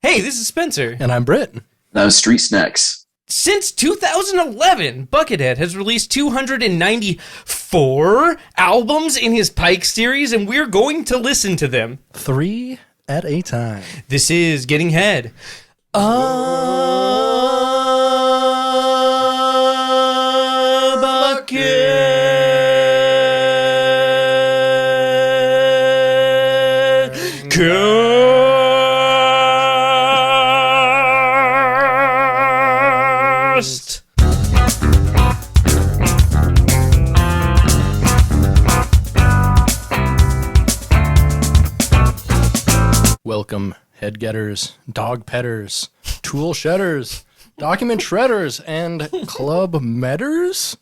Hey, this is Spencer. And I'm Britt. And I'm Street Snacks. Since 2011, Buckethead has released 294 albums in his Pike series, and we're going to listen to them. 3 at a time. This is Getting Head. Bucketcast. Welcome, head getters, dog petters, tool shedders, document shredders, and club metters.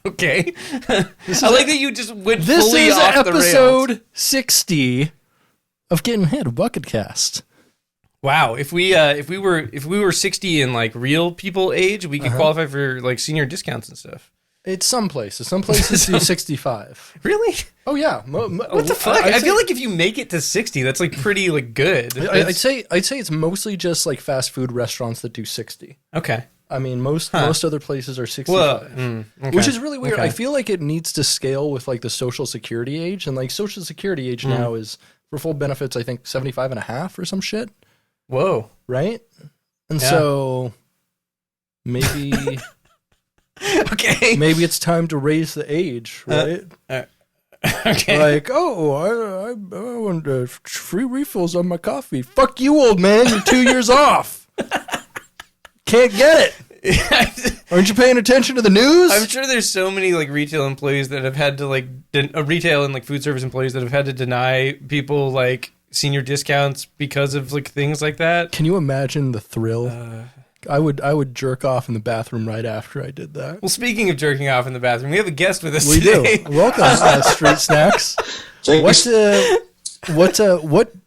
Okay. I like that you just went This fully is off the rails. episode 60 of Getting Head, Bucketcast. Wow, if we were 60 in like real people age, we could qualify for like senior discounts and stuff. It's some places. Some places do 65. Really? Oh yeah. What the fuck? I feel like if you make it to 60, that's like pretty like good. I'd say it's mostly just like fast food restaurants that do 60. Okay. I mean, most other places are 65, Well, okay. which is really weird. Okay. I feel like it needs to scale with like the Social Security age, and like Social Security age now is for full benefits, I think 75 and a half or some shit. Whoa. Right? And Yeah. so maybe Okay. maybe it's time to raise the age, right? Okay. Like, I want free refills on my coffee. Fuck you, old man. You're 2 years off. Can't get it. Aren't you paying attention to the news? I'm sure there's so many like retail employees that have had to like retail and like food service employees that have had to deny people like senior discounts because of like things like that. Can you imagine the thrill? I would jerk off in the bathroom right after I did that. Well, speaking of jerking off in the bathroom, we have a guest with us We today. do. Welcome, Street Snacks.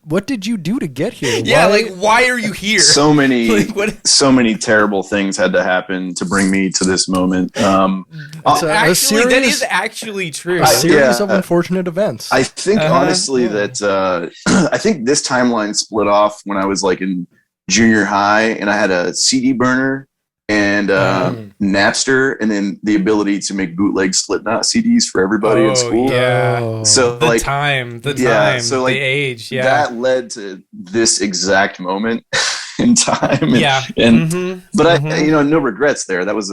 What did you do to get here? Yeah, why are you here? So many, Like, what? so many terrible things had to happen to bring me to this moment. It's a Actually, that series- is actually true. A series Yeah. of unfortunate events. I think honestly yeah. that I think this timeline split off when I was like in junior high, and I had a CD burner and Napster, and then the ability to make bootleg Slipknot CDs for everybody in school. Yeah. Oh. So The like time, so, like, the age, yeah. that led to this exact moment in time. And, Yeah. and Mhm. but I, no regrets there. That was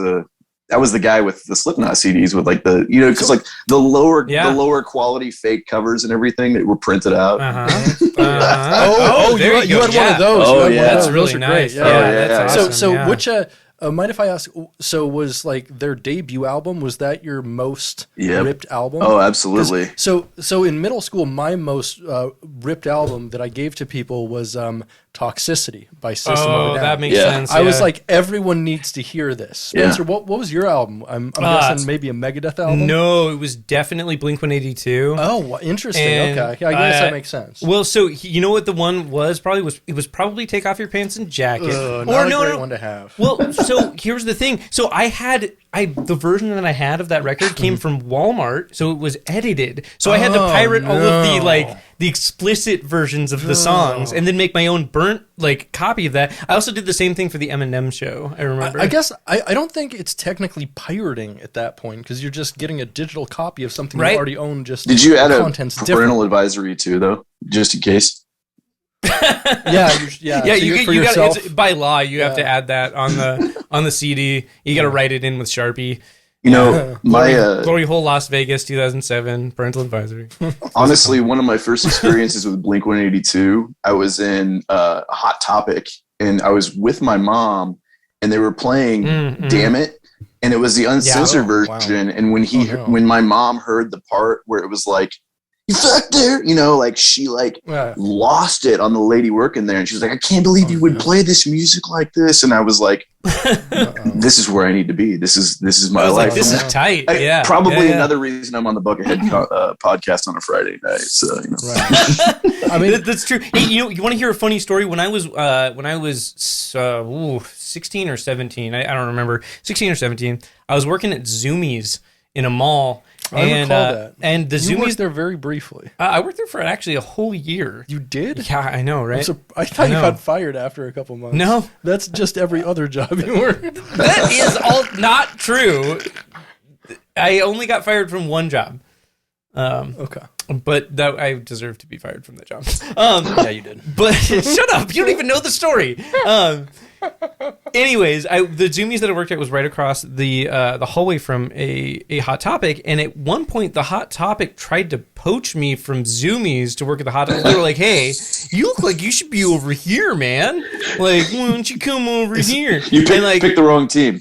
the guy with the Slipknot CDs with like the, because like the lower quality fake covers and everything that were printed out. There you had go. one of those. Oh, You had one of yeah. those. That's Those really are nice. great. Yeah, yeah. that's awesome. So yeah. which mind if I ask? So was like their debut album? Was that your most Yep. ripped album? Oh, absolutely. So in middle school, my most ripped album that I gave to people was Toxicity by System of a Oh, Down. that makes Yeah. sense. I was yeah. like, everyone needs to hear this. Spencer, what was your album? I'm guessing maybe a Megadeth album? No, it was definitely Blink-182. Oh, interesting. And, Okay. I guess that makes sense. Well, so you know what the one was? It was probably Take Off Your Pants and Jacket. Not a great one to have. Well, so here's the thing. So the version that I had of that record came from Walmart, so it was edited. So I had to pirate all of the explicit versions of the songs and then make my own burnt like copy of that. I also did the same thing for the Eminem show. I remember. I guess I don't think it's technically pirating at that point because you're just getting a digital copy of something Right. you already own. Just Did you add the a content's parental advisory too, though, just in case? Yeah, Yeah, so you for got yourself. it's by law. You have to add that on the CD. You got to write it in with Sharpie. You know, my Glory Hole, Las Vegas, 2007, parental advisory. honestly, one of my first experiences with Blink-182, I was in Hot Topic, and I was with my mom, and they were playing "Damn It," and it was the uncensored version. And when my mom heard the part where it was like, "You fucked her," like she lost it on the lady working there, and she was like, "I can't believe you would play this music like this," and I was like, "This is where I need to be. This is my life." Like, this is tight. Probably another reason I'm on the Buckethead podcast on a Friday night. So, Right. I mean, that's true. Hey, you want to hear a funny story? When I was 16 or 17, I don't remember, 16 or 17, I was working at Zoomies in a mall. I recall that. And the You worked Zoomies, there very briefly. I worked there for actually a whole year. You did? Yeah, I know, right? I thought you know. got fired after a couple months. No. That's just every other job you worked. That is all not true. I only got fired from one job. Okay. But that I deserve to be fired from that job. Yeah, you did. But shut up! You don't even know the story. Anyways, the Zoomies that I worked at was right across the hallway from a Hot Topic, and at one point the Hot Topic tried to poach me from Zoomies to work at the Hot Topic. They were like, "Hey, you look like you should be over here, man. Like, why don't you come over here?" You picked the wrong team.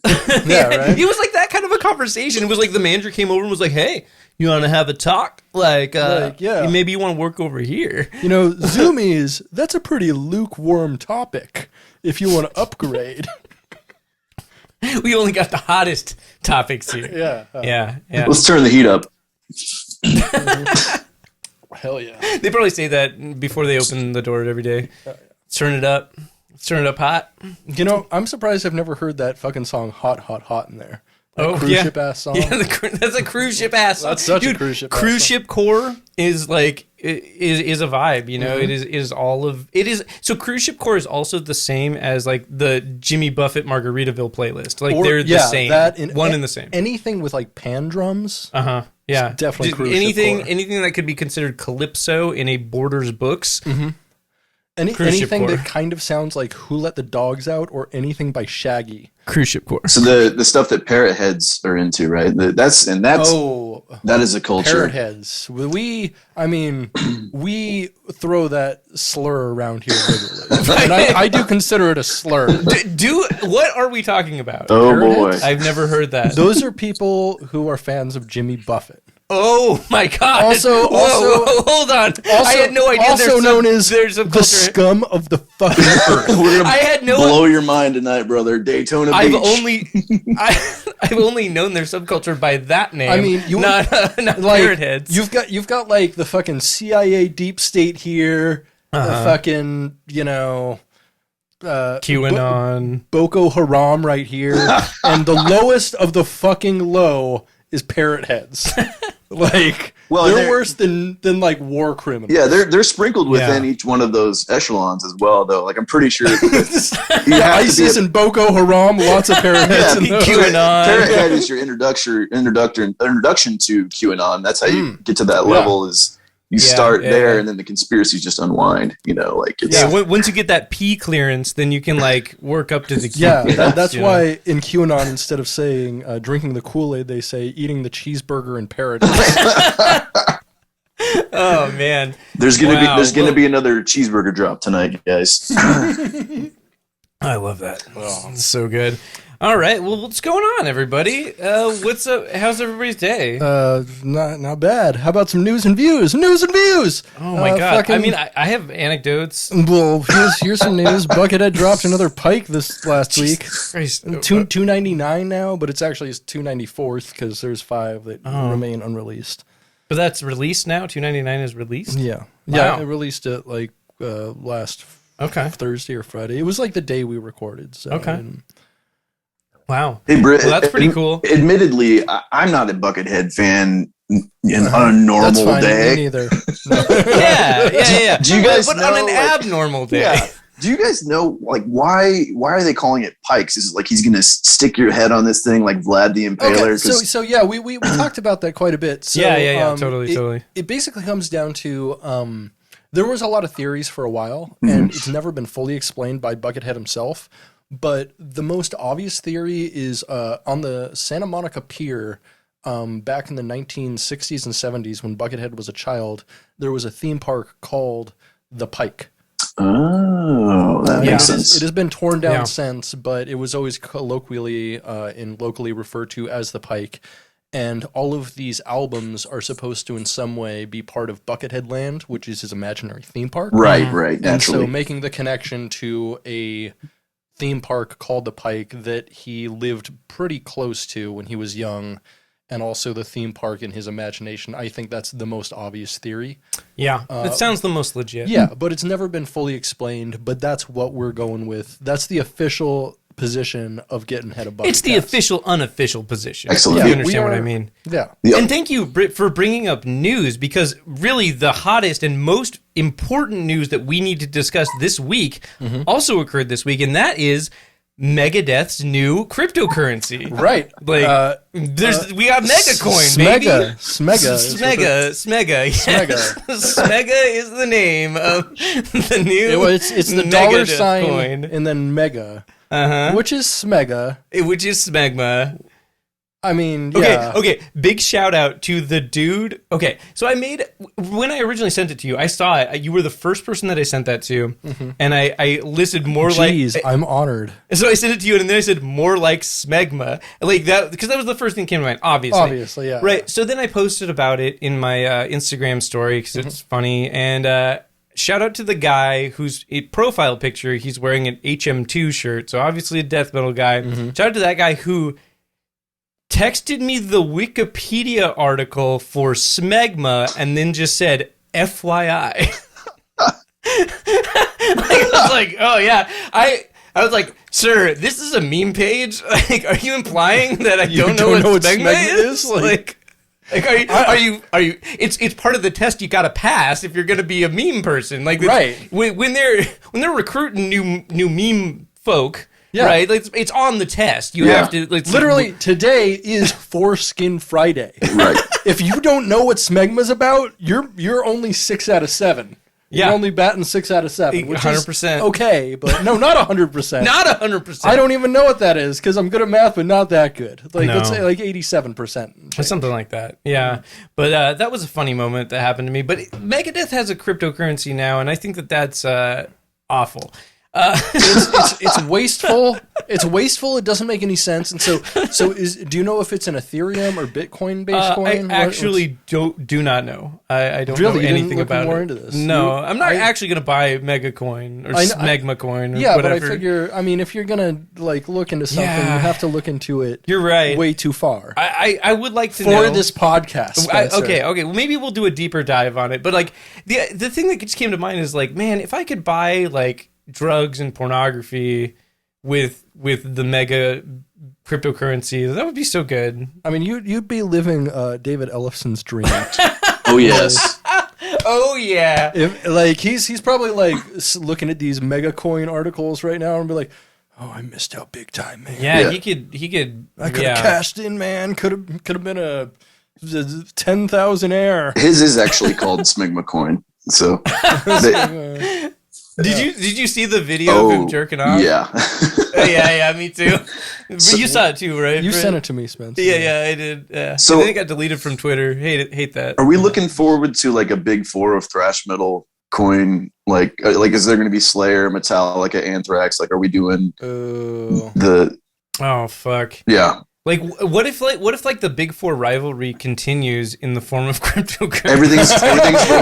Yeah, right? It was like that kind of a conversation. It was like the manager came over and was like, "Hey, you want to have a talk? yeah. Maybe you want to work over here." You know, Zoomies, that's a pretty lukewarm topic if you want to upgrade. We only got the hottest topics here. Yeah. Yeah. Let's turn the heat up. Hell yeah. They probably say that before they open the door every day. Let's turn it up. Let's turn it up hot. You know, I'm surprised I've never heard that fucking song Hot, Hot, Hot in there. That cruise ship ass song. Yeah, that's a cruise ship ass song. That's such Dude, a cruise ship ass Cruise song. ship core is like is a vibe, you know. It is all of it is. So cruise ship core is also the same as like the Jimmy Buffett Margaritaville playlist. Like they're the same. One and the same. Anything with like pan drums. Yeah, definitely cruise ship core. Anything that could be considered calypso in a Borders books. Anything that kind of sounds like Who Let the Dogs Out or anything by Shaggy. Cruise ship core. So the stuff that parrot heads are into, right? That is a culture. Parrot heads. We throw that slur around here regularly. And I do consider it a slur. What are we talking about? Oh Parrot boy. heads? I've never heard that. Those are people who are fans of Jimmy Buffett. Oh my God! Also, hold on. I had no idea. Also known as there's a the scum of the fucking earth. We're gonna I had no. blow your mind tonight, brother. Daytona Beach. I've only known their subculture by that name. I mean, not like, parrot heads. You've got like the fucking CIA deep state here, the fucking QAnon, Boko Haram right here, and the lowest of the fucking low is parrot heads. Like, they're worse than like war criminals. Yeah, they're sprinkled within each one of those echelons as well, though. Like, I'm pretty sure ISIS and Boko Haram, lots of parrot heads. In those. QAnon. Parrot head is your introduction to QAnon. That's how you get to that level. Is you start there, and then the conspiracies just unwind. You know, like it's once you get that P clearance, then you can like work up to the Q. Yeah, that's why in QAnon, instead of saying drinking the Kool-Aid, they say eating the cheeseburger in paradise. Oh man, there's gonna be another cheeseburger drop tonight, guys. I love that. Oh, it's so good. All right, well, what's going on, everybody? What's up? How's everybody's day? Not bad. How about some news and views? News and views. Oh my God! I mean, I have anecdotes. Well, here's some news. Buckethead dropped another pike this last week. $2.99 now, but it's actually his 294th because there's 5 that remain unreleased. But that's released now. $2.99 is released. Yeah, Wow. yeah. I released it like last Thursday or Friday. It was like the day we recorded. So Wow. Hey, Britt, well, that's pretty cool. Admittedly, I'm not a Buckethead fan on a normal that's fine, day. Me neither. Yeah. Do you guys but know, on an abnormal day? Yeah. Do you guys know like why are they calling it pikes? Is it like he's gonna stick your head on this thing like Vlad the Impaler? Okay, so yeah, we talked about that quite a bit. So, totally. It basically comes down to there was a lot of theories for a while, and it's never been fully explained by Buckethead himself. But the most obvious theory is on the Santa Monica Pier back in the 1960s and 70s when Buckethead was a child, there was a theme park called The Pike. Oh, that makes sense. It has been torn down since, but it was always colloquially and locally referred to as The Pike. And all of these albums are supposed to in some way be part of Buckethead Land, which is his imaginary theme park. Right, And naturally. so making the connection to a theme park called the Pike that he lived pretty close to when he was young, and also the theme park in his imagination. I think that's the most obvious theory. Yeah, it sounds the most legit. Yeah, but it's never been fully explained, but that's what we're going with. That's the official position of getting head of Bucketcast. It's the official, unofficial position. Excellent. If you Yeah, understand what I mean. Yeah. And thank you for bringing up news, because really the hottest and most important news that we need to discuss this week also occurred this week, and that is Megadeth's new cryptocurrency. Right. Like, we got Megacoin, baby. Smega. Smega is the name of the new It's the dollar Megadeth sign coin. and then mega, Uh-huh. which is Smega. Which is Smegma. I mean, yeah. Okay. Big shout out to the dude. Okay, so when I originally sent it to you, I saw it. You were the first person that I sent that to, and I listed more Jeez, like. I'm honored. So I sent it to you, and then I said more like Smegma, like that, because that was the first thing that came to mind. Obviously, Yeah. right. So then I posted about it in my Instagram story because it's funny, and shout out to the guy whose profile picture, he's wearing an HM2 shirt, so obviously a death metal guy. Shout out to that guy who texted me the Wikipedia article for Smegma and then just said FYI. I was like, oh yeah. I was like, sir, this is a meme page. Like, are you implying that I don't know what Smegma is? Like, are you? It's part of the test you got to pass if you're going to be a meme person. Like, right? When they're recruiting new meme folk. Yeah. Right? Like, it's on the test. You have to... Literally, today is Foreskin Friday. Right. If you don't know what Smegma's about, you're only 6 out of 7. Yeah. You're only batting 6 out of 7, which 100%. is okay, but no, not 100%. Not 100%. I don't even know what that is, because I'm good at math, but not that good. Like, No. let's say like 87%. Or something like that. Yeah. But that was a funny moment that happened to me. But Megadeth has a cryptocurrency now, and I think that's awful. It's wasteful. It's wasteful. It doesn't make any sense. And so do you know if it's an Ethereum or Bitcoin based coin? I actually do not know. I don't Really? know You didn't anything look about more it. into this? No, I'm not actually going to buy Megacoin or Smegma coin or whatever. But I figure, I mean, if you're gonna like look into something, you have to look into it. You're right. Way too far. I would like to for know this podcast. Spencer. Okay. Well, maybe we'll do a deeper dive on it. But like the thing that just came to mind is like, man, if I could buy like drugs and pornography with the mega cryptocurrency, that would be so good. I mean, you'd be living David Ellison's dream. Oh yes. Oh yeah. If like he's probably like looking at these mega coin articles right now and be like, oh, I missed out big time, man. Yeah. He could. I could have cashed in, man. Could have been a 10,000 air. His is actually called Smegma Coin. So Did you see the video of him jerking off? Yeah. yeah, me too. But you saw it too, right? You sent it to me, Spencer. Yeah, I did. Yeah. So I think it got deleted from Twitter. Hate that. Are we looking forward to like a big four of thrash metal coin? Like is there going to be Slayer, Metallica, Anthrax? Like, are we doing the? Oh fuck. Yeah. Like, what if the Big Four rivalry continues in the form of cryptocurrency? Everything's going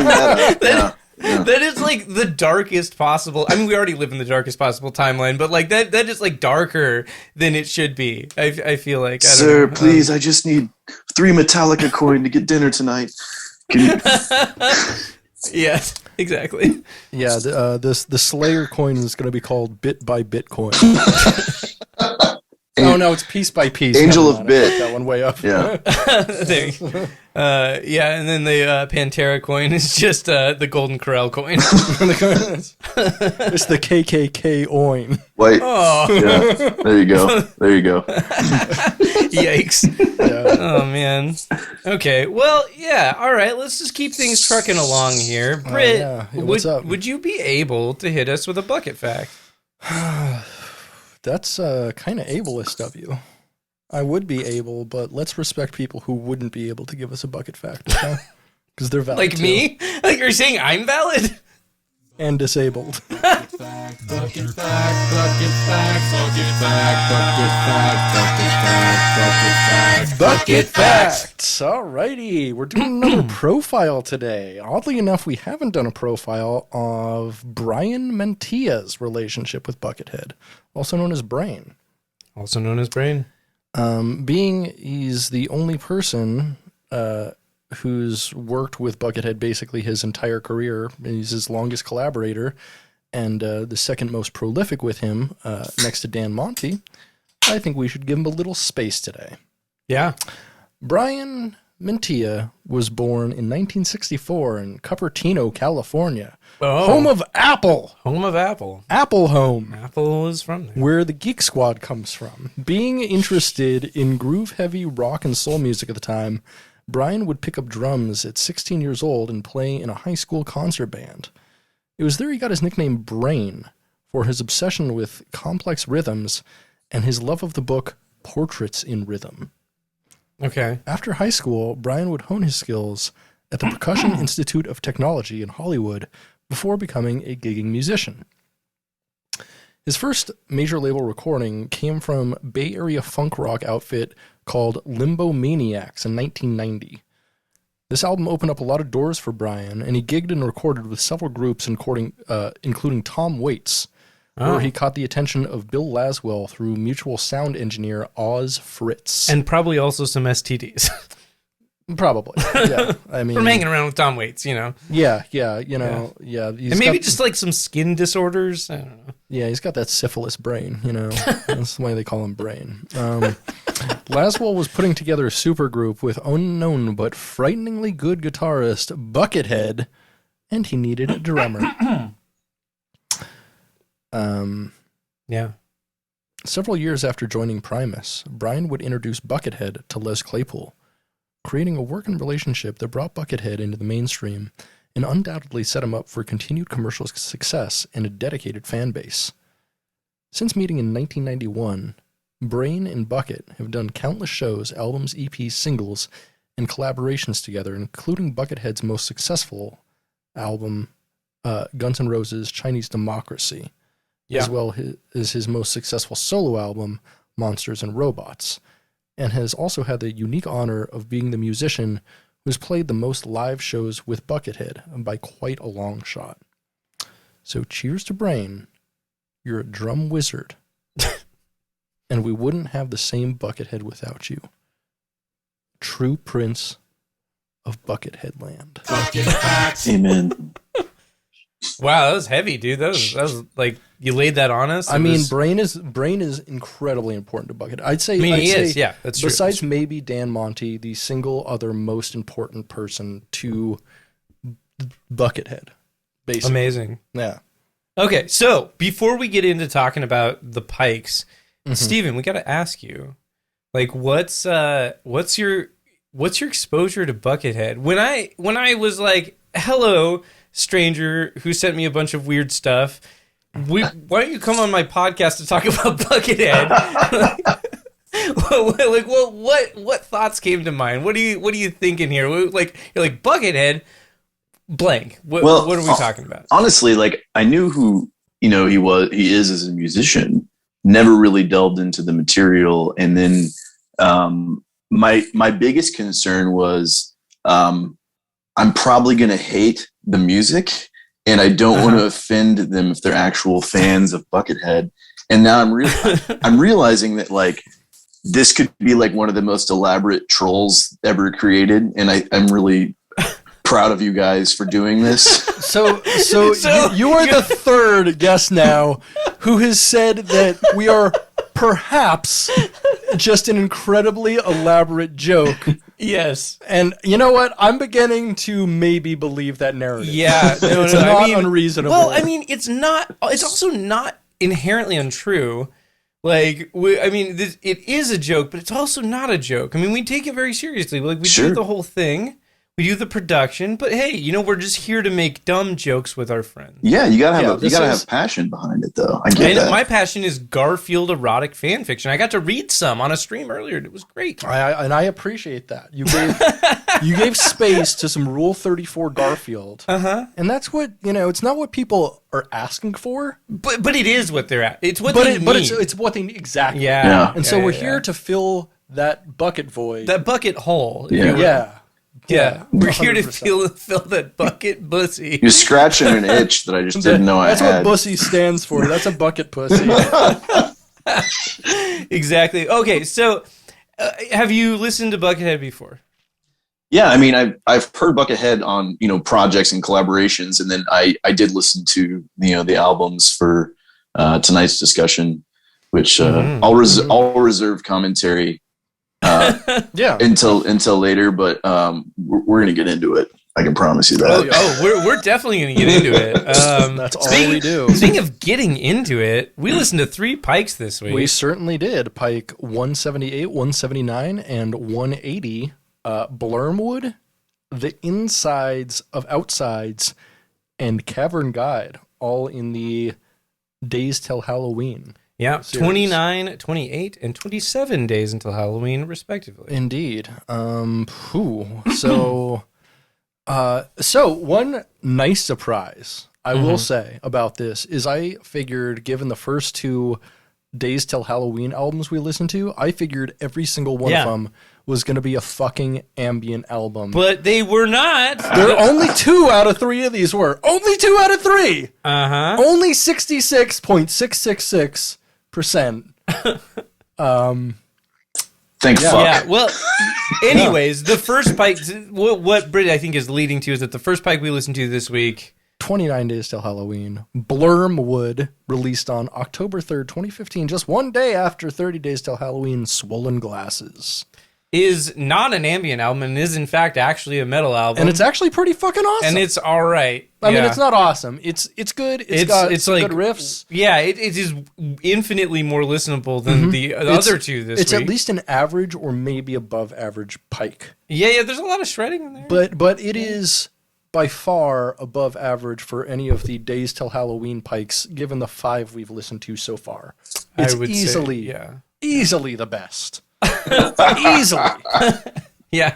meta. Yeah. Yeah. That is like the darkest possible. I mean, we already live in the darkest possible timeline, but like that is like darker than it should be. I feel like. Sir, please, I just need 3 Metallica coin to get dinner tonight. Can you? Yes, exactly. Yeah, the Slayer coin is going to be called Bit by Bitcoin. No, it's piece by piece. Angel of Bit. That one way up. Yeah. There you go. And then the Pantera coin is just the Golden Corral coin. It's the KKK oin. Wait. Oh. Yeah. There you go. Yikes. Yeah. Oh, man. Okay. Well, yeah. All right. Let's just keep things trucking along here. Britt, Hey, what's up? would you be able to hit us with a bucket fact? That's kind of ableist of you. I would be able, but let's respect people who wouldn't be able to give us a bucket fact. Because they're valid. Like too. me? Like you're saying I'm valid? And disabled. Bucket facts. Alrighty, we're doing another profile today. Oddly enough, we haven't done a profile of Brian Mentea's relationship with Buckethead, also known as Brain. Also known as Brain. Being he's the only person who's worked with Buckethead basically his entire career. He's his longest collaborator. and the second most prolific with him, next to Dan Monty, I think we should give him a little space today. Yeah. Brian Mentea was born in 1964 in Cupertino, California. Oh. Home of Apple. Home of Apple. Apple home. Apple is from there. Where the Geek Squad comes from. Being interested in groove-heavy rock and soul music at the time, Brian would pick up drums at 16 years old and play in a high school concert band. It was there he got his nickname Brain for his obsession with complex rhythms and his love of the book Portraits in Rhythm. Okay. After high school, Brian would hone his skills at the Percussion Institute of Technology in Hollywood before becoming a gigging musician. His first major label recording came from Bay Area funk rock outfit called Limbo Maniacs in 1990. This album opened up a lot of doors for Brian, and he gigged and recorded with several groups, including Tom Waits, where he caught the attention of Bill Laswell through mutual sound engineer Oz Fritz. And probably also some STDs. Probably, yeah. I mean, from hanging around with Tom Waits, Yeah. And maybe just like some skin disorders. I don't know. Yeah, he's got that syphilis brain, That's why they call him Brain. Laswell was putting together a supergroup with unknown but frighteningly good guitarist Buckethead, and he needed a drummer. Yeah. Several years after joining Primus, Brian would introduce Buckethead to Les Claypool, creating a working relationship that brought Buckethead into the mainstream and undoubtedly set him up for continued commercial success and a dedicated fan base. Since meeting in 1991, Brain and Bucket have done countless shows, albums, EPs, singles, and collaborations together, including Buckethead's most successful album, Guns N' Roses' Chinese Democracy, as well as his most successful solo album, Monsters and Robots, and has also had the unique honor of being the musician who's played the most live shows with Buckethead by quite a long shot. So cheers to Brain. You're a drum wizard. And we wouldn't have the same Buckethead without you. True prince of Buckethead land. Amen. Wow, that was heavy, dude. That was like, you laid that on us. Brain is incredibly important to Buckethead. I'd say he is. Yeah, that's true. Besides maybe Dan Monty, the single other most important person to Buckethead. Basically. Amazing. Yeah. Okay, so before we get into talking about the Pikes, Steven, we got to ask you, like, what's your exposure to Buckethead? When I was like, hello, stranger who sent me a bunch of weird stuff, why don't you come on my podcast to talk about Buckethead? What thoughts came to mind? What are you thinking here? Like, you're like, Buckethead blank. What are we talking about? Honestly, like, I knew who he is as a musician. Never really delved into the material, and then my biggest concern was I'm probably going to hate the music, and I don't want to offend them if they're actual fans of Buckethead. And now I'm realizing that, like, this could be like one of the most elaborate trolls ever created, and I'm really proud of you guys for doing this. So you are the third guest now who has said that we are perhaps just an incredibly elaborate joke. Yes. And you know what? I'm beginning to maybe believe that narrative. Yeah. It's not unreasonable. Well, I mean, it's also not inherently untrue. Like, it is a joke, but it's also not a joke. I mean, we take it very seriously. Like, we do the whole thing. We do the production, but hey, we're just here to make dumb jokes with our friends. Yeah, you gotta have passion behind it, though. I get that. My passion is Garfield erotic fan fiction. I got to read some on a stream earlier. It was great. I appreciate that. You gave space to some Rule 34 Garfield, and that's what It's not what people are asking for, but it is what they're at. It's what they need. But it's what they need exactly. Yeah. And so we're here to fill that bucket void, that bucket hole. Yeah, we're here to fill that bucket pussy. You're scratching an itch that I just didn't know I had. That's what pussy stands for. That's a bucket pussy. Exactly. Okay, so have you listened to Buckethead before? Yeah, I mean, I've heard Buckethead on projects and collaborations, and then I did listen to the albums for tonight's discussion, which I'll reserve commentary until later, but we're gonna get into it. I can promise you that. We're definitely gonna get into it. That's all we do. Speaking of getting into it, we listened to 3 pikes this week. We certainly did. Pike 178, 179, and 180. Blurmwood, The Insides of Outsides, and Cavern Guide, all in the Days Till Halloween. Yeah, series. 29, 28, and 27 days until Halloween, respectively. Indeed. So one nice surprise I will say about this is I figured, given the first 2 Days Till Halloween albums we listened to, I figured every single one of them was going to be a fucking ambient album. But they were not. There are only 2 out of 3 of these were. Only 2 out of 3. Only 66.666%. Thank fuck. Yeah, well, anyways, the first pike, what Britt I think is leading to is that the first pike we listened to this week, 29 Days Till Halloween, Blurmwood, released on October 3rd, 2015, just one day after 30 Days Till Halloween, Swollen Glasses. Is not an ambient album and is in fact actually a metal album. And it's actually pretty fucking awesome. And it's all right. I mean, it's not awesome. It's good. It's got some good riffs. Yeah, it is infinitely more listenable than the other 2 this week. It's at least an average or maybe above average pike. Yeah, there's a lot of shredding in there. But it is by far above average for any of the Days Till Halloween pikes, given the 5 we've listened to so far. It's easily the best. Easily. Yeah.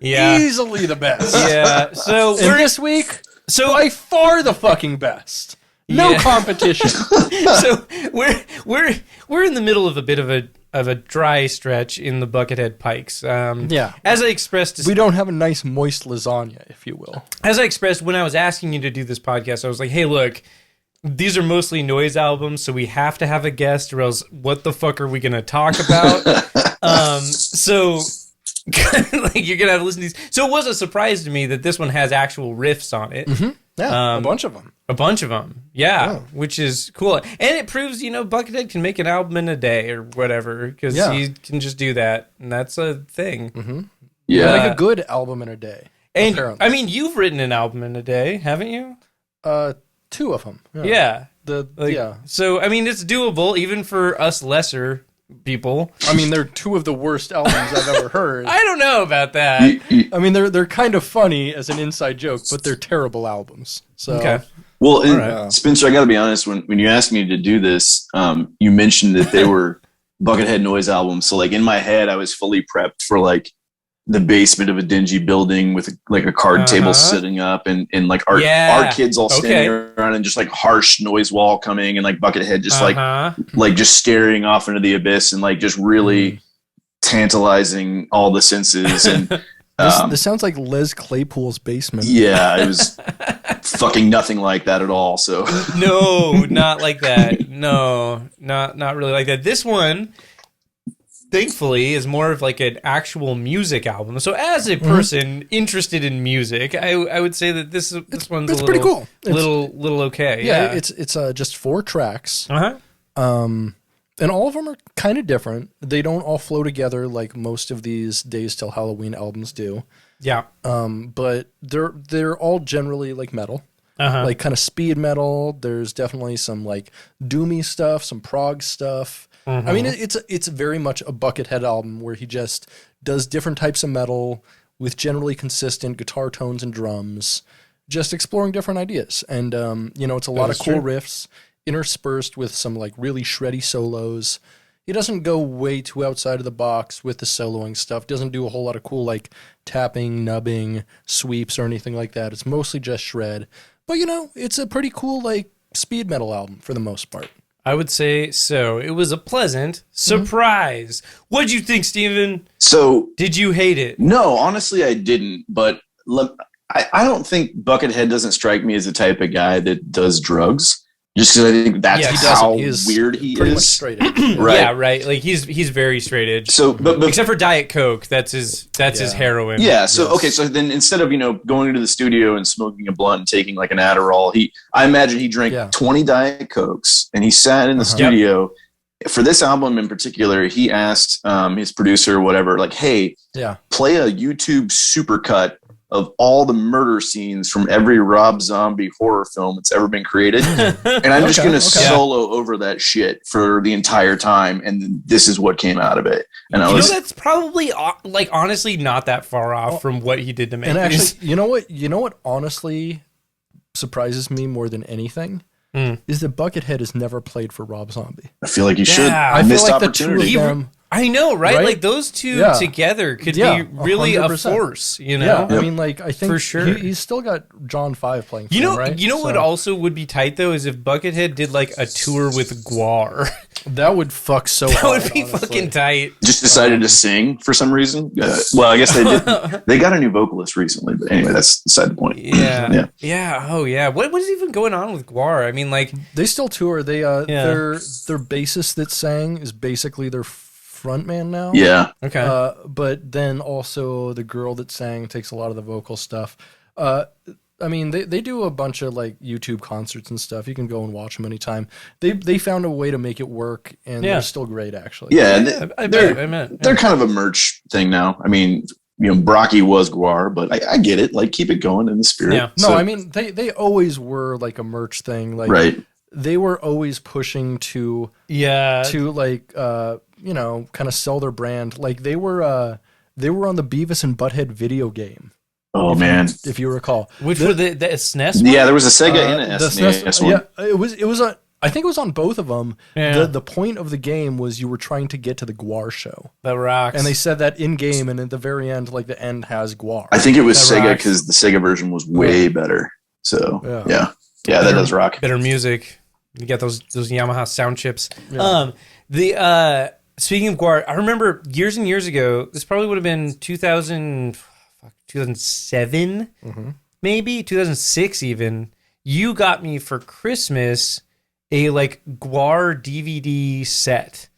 Easily the best. Yeah. So this week, by far the fucking best. No competition. So we're in the middle of a bit of a dry stretch in the Buckethead pikes. As I expressed, we don't have a nice moist lasagna, if you will. As I expressed when I was asking you to do this podcast, I was like, hey, look, these are mostly noise albums, so we have to have a guest, or else what the fuck are we going to talk about? So you're going to have to listen to these. So it was a surprise to me that this one has actual riffs on it. Yeah, a bunch of them. Yeah, which is cool. And it proves, Buckethead can make an album in a day or whatever, because he can just do that, and that's a thing. Yeah. Like a good album in a day. And, apparently. I mean, you've written an album in a day, haven't you? 2 of them. Yeah. Yeah. So, I mean, it's doable, even for us lesser people. I mean, they're 2 of the worst albums I've ever heard. I don't know about that. I mean, they're kind of funny as an inside joke, but they're terrible albums. So. Okay. Well, Spencer, I got to be honest. When you asked me to do this, you mentioned that they were Buckethead noise albums. So, in my head, I was fully prepped for the basement of a dingy building with a card table sitting up and our kids all standing around and just harsh noise wall coming and Buckethead just just staring off into the abyss and just really tantalizing all the senses. And this sounds like Les Claypool's basement. Yeah, it was fucking nothing like that at all. So no, not like that. No, not really like that. This one, thankfully, is more of an actual music album. So as a person interested in music, I would say that this one's pretty cool. Little okay. Yeah, it's just 4 tracks. And all of them are kind of different. They don't all flow together like most of these Days Till Halloween albums do. Yeah. But they're all generally metal. Kind of speed metal. There's definitely some doomy stuff, some prog stuff. I mean, it's very much a Buckethead album where he just does different types of metal with generally consistent guitar tones and drums, just exploring different ideas. And, it's a lot of cool riffs interspersed with some really shreddy solos. He doesn't go way too outside of the box with the soloing stuff. Doesn't do a whole lot of cool tapping, nubbing, sweeps or anything like that. It's mostly just shred. But, it's a pretty cool speed metal album for the most part. I would say so. It was a pleasant surprise. What'd you think, Steven? So, did you hate it? No, honestly, I didn't. But I don't think Buckethead doesn't strike me as the type of guy that does drugs. Just because I think that's Yeah, how He is weird he pretty much is. straight edge. Right. Yeah, right. Like he's very straight edge. So, but except for Diet Coke, that's his heroin. yeah. So okay. So then instead of going into the studio and smoking a blunt and taking like an Adderall, I imagine he drank 20 Diet Cokes and he sat in the studio. For this album in particular, he asked his producer, or whatever, like, "Hey, play a YouTube supercut of all the murder scenes from every Rob Zombie horror film that's ever been created, and I'm just going to solo over that shit for the entire time, and then this is what came out of it." And that's probably like honestly not that far off from what he did to make. And actually, you know what honestly surprises me more than anything is that Buckethead has never played for Rob Zombie. I feel like you should. I feel like the two of them. I know, right? Like those two together could be really 100%. A force, Yeah, I mean, like I think for sure he's still got John 5 playing. For him, right? You know what also would be tight though is if Buckethead did like a tour with Guar. That would fuck so. That hard, would be honestly. fucking tight. Just decided to sing for some reason. Well, I guess they did. They got a new vocalist recently, but anyway, that's beside the point. Yeah. Oh yeah. What was even going on with Guar? I mean, like they still tour. They their bassist that sang is basically their frontman now. Yeah. Okay. But then also the girl that sang takes a lot of the vocal stuff. I mean, they do a bunch of like YouTube concerts and stuff. You can go and watch them anytime. They found a way to make it work, and they're still great, actually. Yeah, I bet. They're kind of a merch thing now. I mean, Brocky was Guar, but I get it. Like, keep it going in the spirit. Yeah. No, I mean, they always were like a merch thing. Like, right. They were always pushing to like kind of sell their brand. Like they were on the Beavis and Butthead video game. Oh man, if you recall, which were the SNES one? Yeah, there was a Sega and a SNES one. Yeah, it was I think it was on both of them. Yeah. The point of the game was you were trying to get to the Guar show. That rocks. And they said that in game, and at the very end, like the end has Guar. I think it was Sega because the Sega version was way better. So yeah, that does rock. Better music. You got those Yamaha sound chips. Yeah. Speaking of Guar, I remember years and years ago. This probably would have been 2007, maybe 2006 even. You got me for Christmas a like Guar DVD set,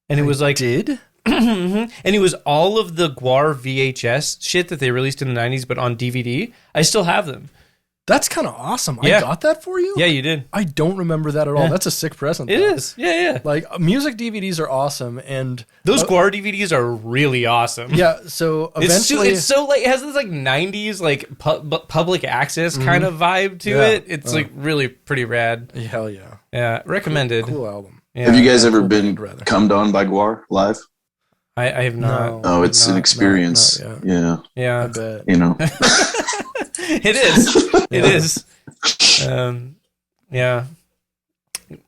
and it was like and it was all of the Guar VHS shit that they released in the 90s, but on DVD. I still have them. That's kind of awesome. Yeah. I got that for you? Yeah, you did. I don't remember that at all. That's a sick present. It is. Yeah. Like, music DVDs are awesome, and... Those Guar DVDs are really awesome. Yeah, so eventually... It's so, like, it has this, like, 90s, like, public access kind of vibe to it. It's, like, really pretty rad. Hell yeah. Yeah, recommended. Cool album. Yeah. Have you guys ever been cummed on by Guar live? I have not. No, it's an experience. Yeah. I bet. It is. It is. Yeah.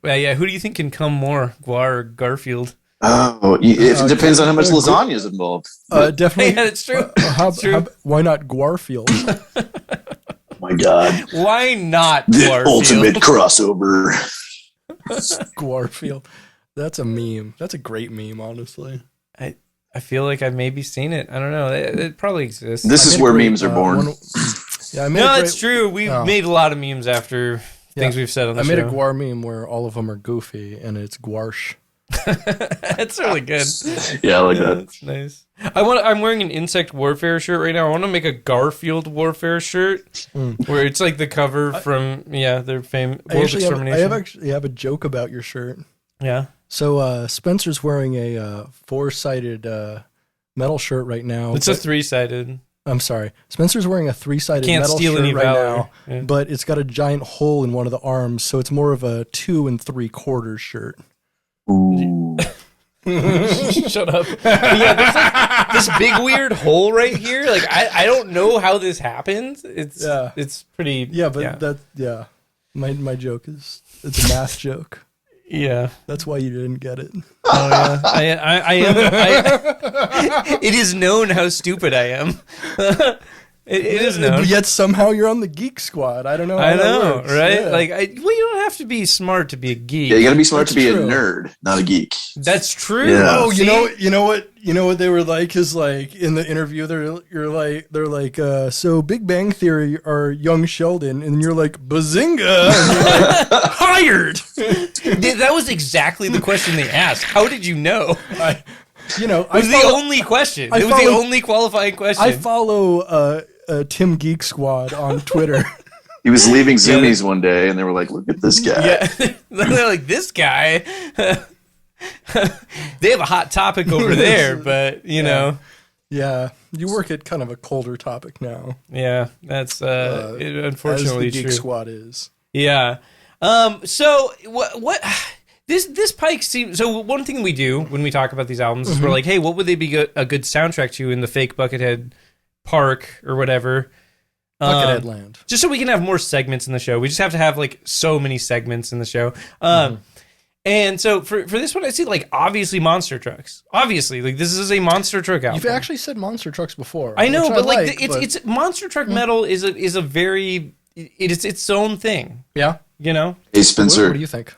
Who do you think can come more, Guar or Garfield? Oh, it depends on how much lasagna is involved. Definitely. Yeah, it's true. Why not Guarfield? Oh my God. Why not the Guarfield? ultimate crossover. Guarfield. That's a meme. That's a great meme, honestly. I feel like I've maybe seen it. I don't know. It probably exists. This is where memes are born. It's true. We've made a lot of memes after things we've said on the show. I made a Guar meme where all of them are goofy, and it's Guarsh. That's really good. Yeah, I like that. That's nice. I'm wearing an insect warfare shirt right now. I want to make a Garfield warfare shirt where it's like the cover from their fame. I actually have a joke about your shirt. Yeah. So Spencer's wearing a four-sided metal shirt right now. It's a three-sided. I'm sorry. Spencer's wearing a three-sided metal shirt right now, but it's got a giant hole in one of the arms, so it's more of a 2 3/4 shirt. Ooh. Shut up. Yeah, there's like this big weird hole right here. Like I don't know how this happens. It's pretty. Yeah, but my joke is it's a math joke. Yeah, that's why you didn't get it. Oh yeah, I am. It is known how stupid I am. It is known. Yet somehow you're on the Geek Squad. I don't know. I know, right? Yeah. Like, well, you don't have to be smart to be a geek. Yeah, you gotta be smart to be true. a nerd, not a geek. That's true. Yeah. Oh, See? you know what they were like is like in the interview they're like so Big Bang Theory are young Sheldon, and you're like bazinga, and you're like, hired. That was exactly the question they asked. How did you know? It was the only question. It was the only qualifying question. I follow Tim Geek Squad on Twitter. He was leaving Zoomies one day, and they were like, "Look at this guy." Yeah, they're like, this guy. They have a hot topic over there, but you know. Yeah, you work at kind of a colder topic now. Yeah, that's unfortunately as the Geek true. Squad is. Yeah. So what? This Pike seems. So one thing we do when we talk about these albums is we're like, hey, what would they be a good soundtrack to in the fake Buckethead Park or whatever? Buckethead Land. Just so we can have more segments in the show. We just have to have like so many segments in the show. And so for this one, I see like obviously monster trucks. Obviously, like this is a monster truck album. You've actually said monster trucks before. I know, which but I it's monster truck metal is a very it's its own thing. Yeah. You know. Hey Spencer. What do you think?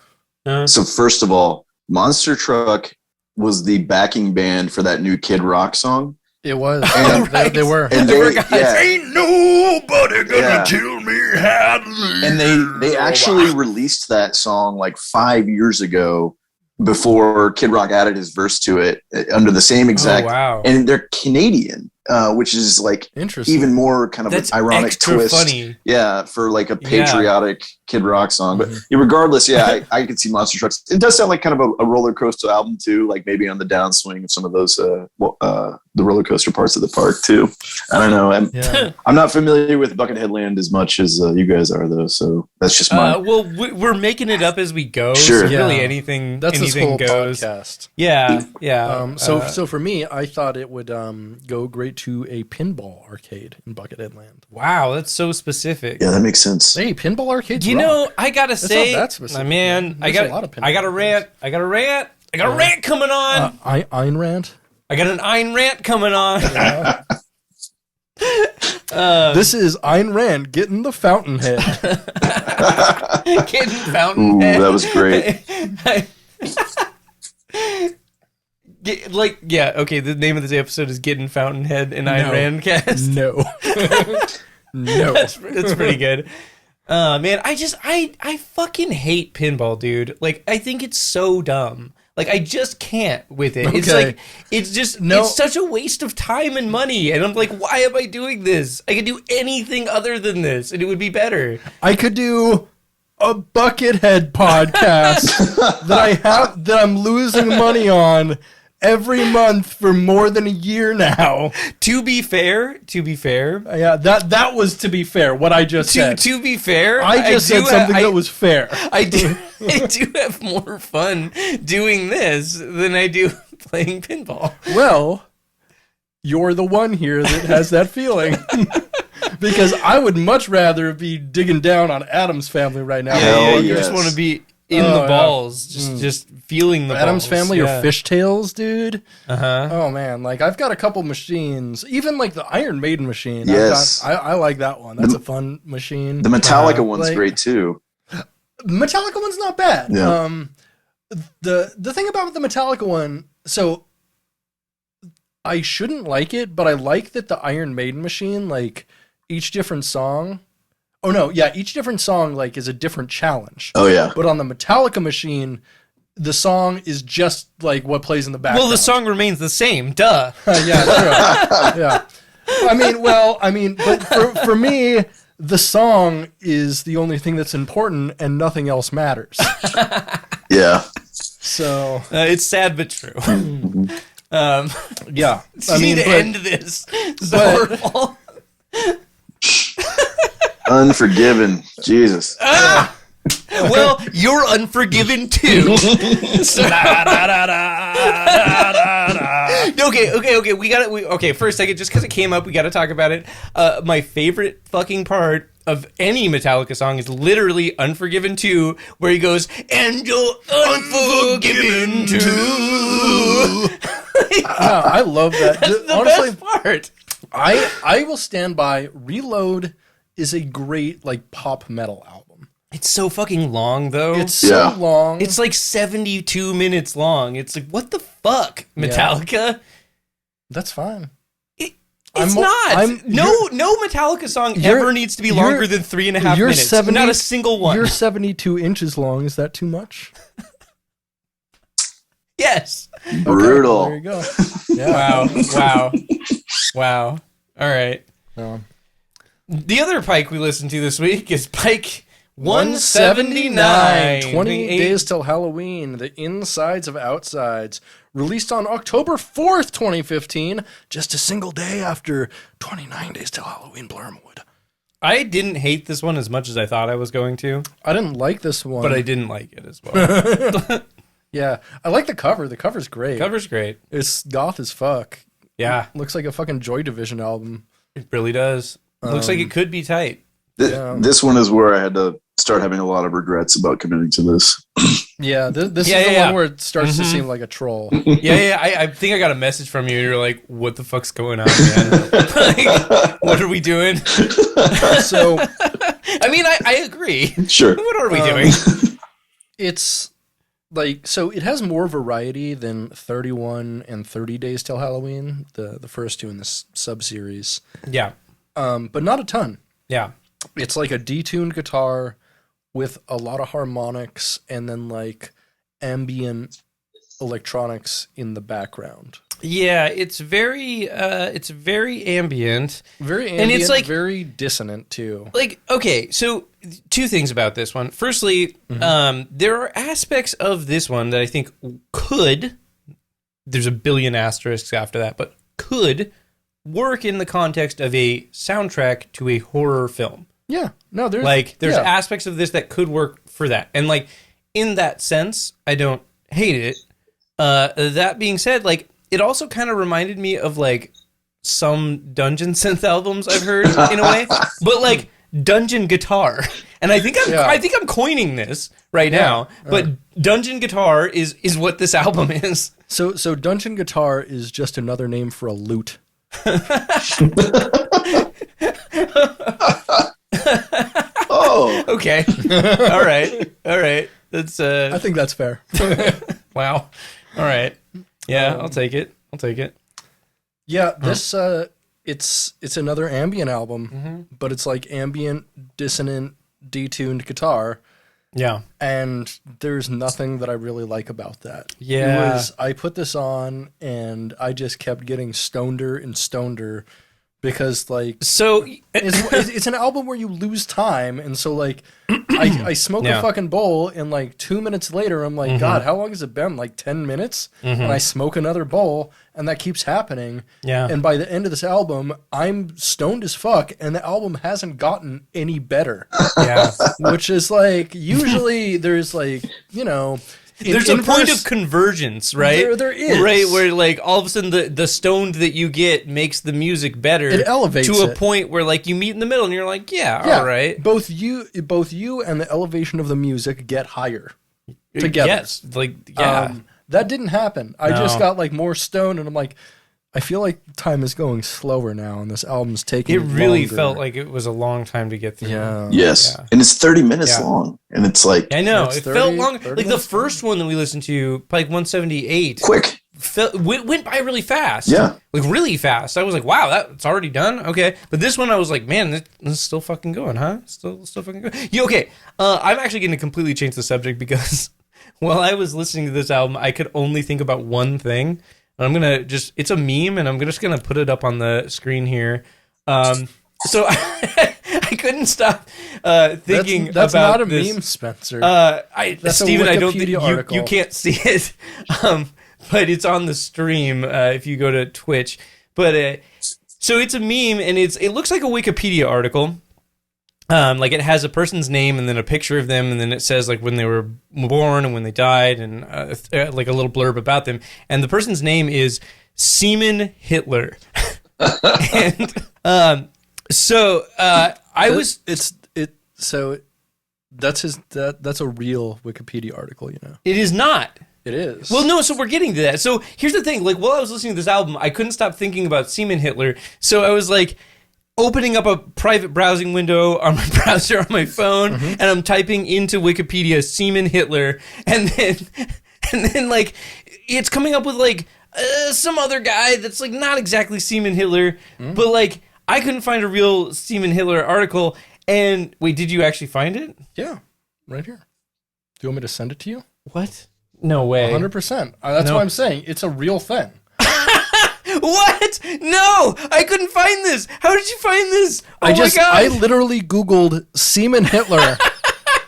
So first of all, Monster Truck was the backing band for that new Kid Rock song. It was. And they were. And Ain't nobody gonna tell me how to live. And they actually released that song like 5 years ago before Kid Rock added his verse to it under the same exact. Oh, wow. And they're Canadian, which is like interesting. even more kind of That's an ironic extra twist. funny. Yeah, for like a patriotic Kid Rock song. But regardless, I could see Monster Trucks. It does sound like kind of a roller coaster album too, like maybe on the downswing of some of those the roller coaster parts of the park too. I don't know. I'm not familiar with Buckethead Land as much as you guys are though, so that's just my. Well, we're making it up as we go. Sure. So really anything That's this anything whole goes. podcast. Yeah. So for me, I thought it would go great to a pinball arcade in Buckethead Land. Wow, that's so specific. Yeah, that makes sense. Hey, pinball arcades. You rock. know, I gotta say, not that specific, man, I There's a lot of pinball got a rant. I got a rant coming on. Ayn Rand. I got an Ayn Rant coming on. This is Ayn Rand getting the Fountainhead. Getting Fountainhead. Ooh, that was great. Okay, the name of this episode is Gettin' Fountainhead and Ayn Rand cast. No. No. That's pretty good. Man, I fucking hate pinball, dude. Like, I think it's so dumb. Like, I just can't with it. It's Okay. like, it's such a waste of time and money. And I'm like, why am I doing this? I could do anything other than this and it would be better. I could do a Buckethead podcast that I'm losing money on every month for more than a year now. To be fair, Yeah, that was to be fair. What I just said. to be fair, I just said something that was fair. I do have more fun doing this than I do playing pinball. Well, you're the one here that has that feeling. Because I would much rather be digging down on Adam's Family right now. Hell You yes. just want to be in the balls, just feeling the Adam's balls. Family or Fishtails, dude. Uh-huh. Oh man, like I've got a couple machines, even like the Iron Maiden machine. Yes. I like that one. That's a fun machine. The Metallica one's like- great too. Metallica one's not bad. Yeah. The thing about the Metallica one, so I shouldn't like it, but I like that the Iron Maiden machine, like each different song. Oh no, yeah, each different song like is a different challenge. Oh yeah. But on the Metallica machine, the song is just like what plays in the background. Well, the song remains the same. Duh. Yeah, true. Yeah. But for me, the song is the only thing that's important and nothing else matters. Yeah. So, It's sad but true. yeah. I need to end this. It's horrible. Unforgiven. Jesus. Well, you're unforgiven too. Okay. We got it. Okay, for a second, just because it came up, we got to talk about it. My favorite fucking part of any Metallica song is literally "Unforgiven 2," where he goes, "And you're unforgiven too." Yeah, I love that. That's the Honestly, best part. I will stand by. Reload is a great like pop metal album. It's so fucking long, though. It's so long. It's like 72 minutes long. It's like, what the fuck, Metallica? Yeah. That's fine. It's not. No Metallica song ever needs to be longer than 3.5 minutes. Not a single one. You're 72 inches long. Is that too much? Yes. Brutal. Okay, there you go. Yeah. Wow. All right. The other Pike we listened to this week is Pike 179. 28 days till Halloween. The Insides of Outsides. Released on October 4th, 2015. Just a single day after 29 days till Halloween, Blurmwood. I didn't hate this one as much as I thought I was going to. I didn't like this one. But I didn't like it as well. Yeah. I like the cover. The cover's great. Cover's great. It's goth as fuck. Yeah. Looks like a fucking Joy Division album. It really does. Looks like it could be tight. This one is where I had to start having a lot of regrets about committing to this. Yeah, this is the one where it starts to seem like a troll. I think I got a message from you. You're like, what the fuck's going on, man? Like, what are we doing? So, I mean, I agree. Sure. What are we doing? It's like, so it has more variety than 31 and 30 Days Till Halloween, the first two in this sub-series. Yeah. But not a ton. Yeah. It's like a detuned guitar with a lot of harmonics and then like ambient electronics in the background. Yeah, it's very ambient. Very ambient, and it's like very dissonant too. Like, okay, so two things about this one. Firstly, there are aspects of this one that I think could, there's a billion asterisks after that, but could work in the context of a soundtrack to a horror film. Yeah. No, there's aspects of this that could work for that. And like in that sense, I don't hate it. That being said, like it also kind of reminded me of like some dungeon synth albums I've heard in a way, but like dungeon guitar. And I think I'm coining this right now, but dungeon guitar is what this album is. So dungeon guitar is just another name for a lute. Oh, okay. All right. That's I think that's fair. Wow. All right. Yeah, I'll take it. Yeah, this it's another ambient album, but it's like ambient, dissonant, detuned guitar. Yeah. And there's nothing that I really like about that. Yeah. I put this on and I just kept getting stoneder and stoneder because like so it's an album where you lose time, and so like I smoke a fucking bowl and like 2 minutes later I'm like, God, how long has it been? Like 10 minutes? And I smoke another bowl and that keeps happening. Yeah. And by the end of this album, I'm stoned as fuck and the album hasn't gotten any better. Yeah. Which is like usually there's like, you know, there's a point of convergence, right? There is. Right, where like all of a sudden the stoned that you get makes the music better. It elevates to a point where like you meet in the middle and you're like, all right. Both you and the elevation of the music get higher together. Yes, like that didn't happen. I just got like more stoned and I'm like, I feel like time is going slower now and this album's taking really longer. felt like it was a long time to get through. Yeah. yes. Yeah. And it's 30 minutes long. And it's like... I know. It 30, felt long. Like the first long. one that we listened to, like 178. Quick. Went by really fast. Yeah. Like really fast. I was like, wow, that's already done? Okay. But this one I was like, man, this is still fucking going, huh? Still fucking going. Yeah, okay. I'm actually going to completely change the subject because while I was listening to this album, I could only think about one thing. I'm going to it's a meme, and I'm just going to put it up on the screen here. So I couldn't stop thinking that's about not a this. meme, Spencer. Steven, I don't think article. you can't see it, but it's on the stream if you go to Twitch. But so it's a meme, and it looks like a Wikipedia article. Like it has a person's name and then a picture of them, and then it says like when they were born and when they died, and like a little blurb about them. And the person's name is Seaman Hitler. And so that's a real Wikipedia article, you know. It is not. It is. Well, no, so we're getting to that. So here's the thing. Like, while I was listening to this album, I couldn't stop thinking about Seaman Hitler. So I was like opening up a private browsing window on my browser on my phone, and I'm typing into Wikipedia Seaman Hitler, and then like it's coming up with like some other guy that's like not exactly Seaman Hitler, but like I couldn't find a real Seaman Hitler article. And wait, did you actually find it? Yeah, right here. Do you want me to send it to you? What? No way. 100%. That's what I'm saying. It's a real thing. What? No, I couldn't find this. How did you find this? Oh my God. I literally Googled Seaman Hitler.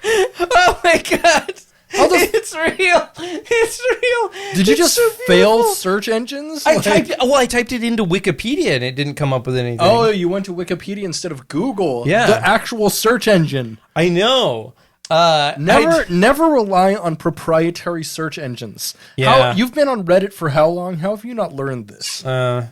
Oh my God. It's real. It's real. Did you just fail search engines? I typed it into Wikipedia and it didn't come up with anything. Oh, you went to Wikipedia instead of Google. Yeah. The actual search engine. I know. Never rely on proprietary search engines. Yeah. You've been on Reddit for how long? How have you not learned this?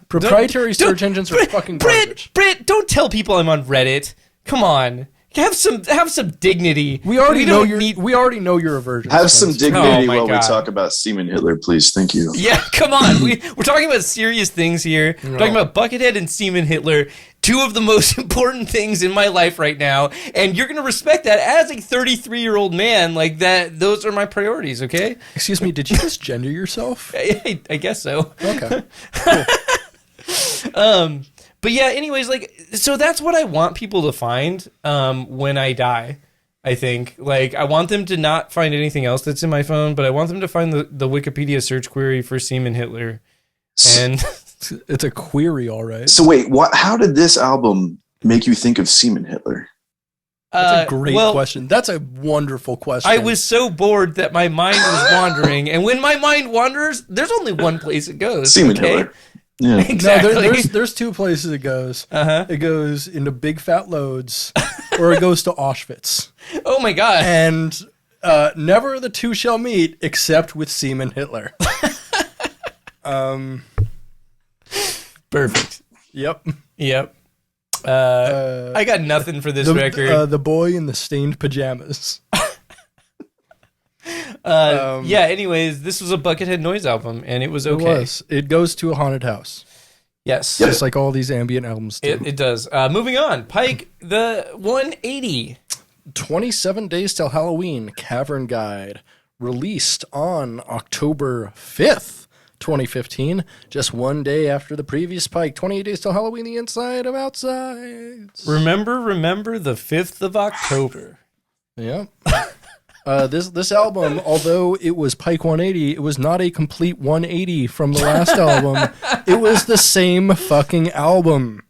Proprietary search engines are fucking garbage. Britt, don't tell people I'm on Reddit. Come on. Have some dignity. We already know your aversion. Have some dignity while God. we talk about Seaman Hitler, please. Thank you. Yeah, come on. We're talking about serious things here. We're talking about Buckethead and Seaman Hitler, two of the most important things in my life right now, and you're going to respect that as a 33-year-old man. Like that, those are my priorities, okay? Excuse me, did you just gender yourself? I guess so. Okay. Cool. But yeah, anyways, like, so that's what I want people to find when I die, I think. Like, I want them to not find anything else that's in my phone, but I want them to find the Wikipedia search query for Seaman Hitler. And it's a query, all right. So wait, how did this album make you think of Seaman Hitler? That's a great question. That's a wonderful question. I was so bored that my mind was wandering, and when my mind wanders, there's only one place it goes. Seaman Hitler. Yeah. Exactly. No, there's two places it goes. It goes into big fat loads, or it goes to Auschwitz. Oh my God. And never the two shall meet except with Seaman Hitler. Perfect. Yep. I got nothing for this record. The boy in the stained pajamas. Yeah, anyways, this was a Buckethead Noise album, and it was okay. It goes to a haunted house. Yes. Just like all these ambient albums do. It does. Moving on. Pike, the 180. 27 Days Till Halloween, Cavern Guide. Released on October 5th, 2015. Just one day after the previous Pike. 28 Days Till Halloween, the inside of outside. Remember the 5th of October. Yep. This album, although it was Pike 180, it was not a complete 180 from the last album. It was the same fucking album.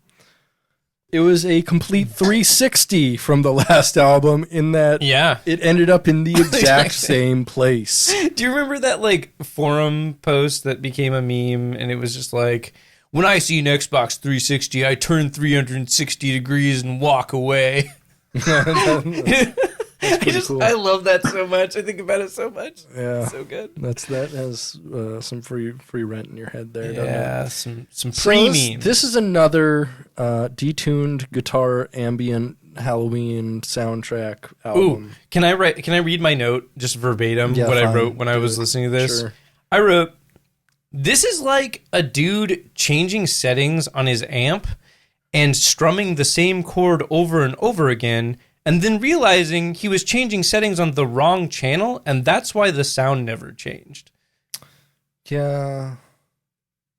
It was a complete 360 from the last album in that it ended up in the exact same place. Do you remember that like forum post that became a meme and it was just like, when I see an Xbox 360, I turn 360 degrees and walk away. Cool. I love that so much. I think about it so much. Yeah, it's so good. That has some free rent in your head there. Yeah, some premium. This is another detuned guitar ambient Halloween soundtrack album. Ooh, can I read my note just verbatim? Yeah, what fine. I wrote when I was listening to this. Sure. I wrote, "This is like a dude changing settings on his amp and strumming the same chord over and over again." And then realizing he was changing settings on the wrong channel, and that's why the sound never changed. Yeah.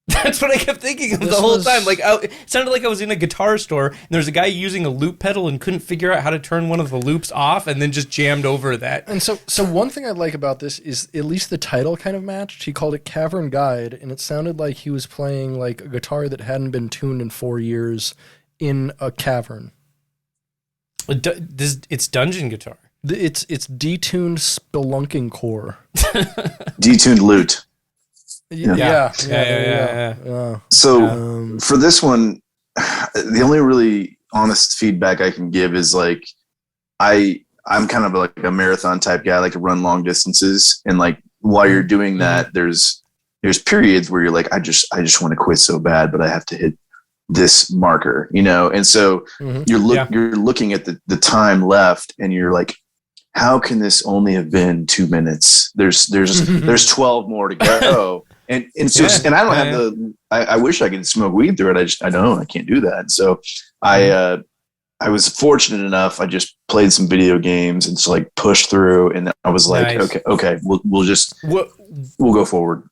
That's what I kept thinking of the whole time. Like, it sounded like I was in a guitar store, and there was a guy using a loop pedal and couldn't figure out how to turn one of the loops off, and then just jammed over that. And so one thing I like about this is at least the title kind of matched. He called it Cavern Guide, and it sounded like he was playing like a guitar that hadn't been tuned in 4 years in a cavern. It's dungeon guitar. It's detuned spelunking core. Detuned lute. Yeah. So for this one, the only really honest feedback I can give is like I'm kind of like a marathon type guy. I like to run long distances, and like while you're doing that, there's periods where you're like, I just want to quit so bad, but I have to hit this marker, and so you're looking at the time left, and you're like, how can this only have been 2 minutes? There's 12 more to go. And so, and I don't have I wish I could smoke weed through it. I can't do that. So I was fortunate enough. I just played some video games and just like pushed through. And I was like, okay, we'll go forward.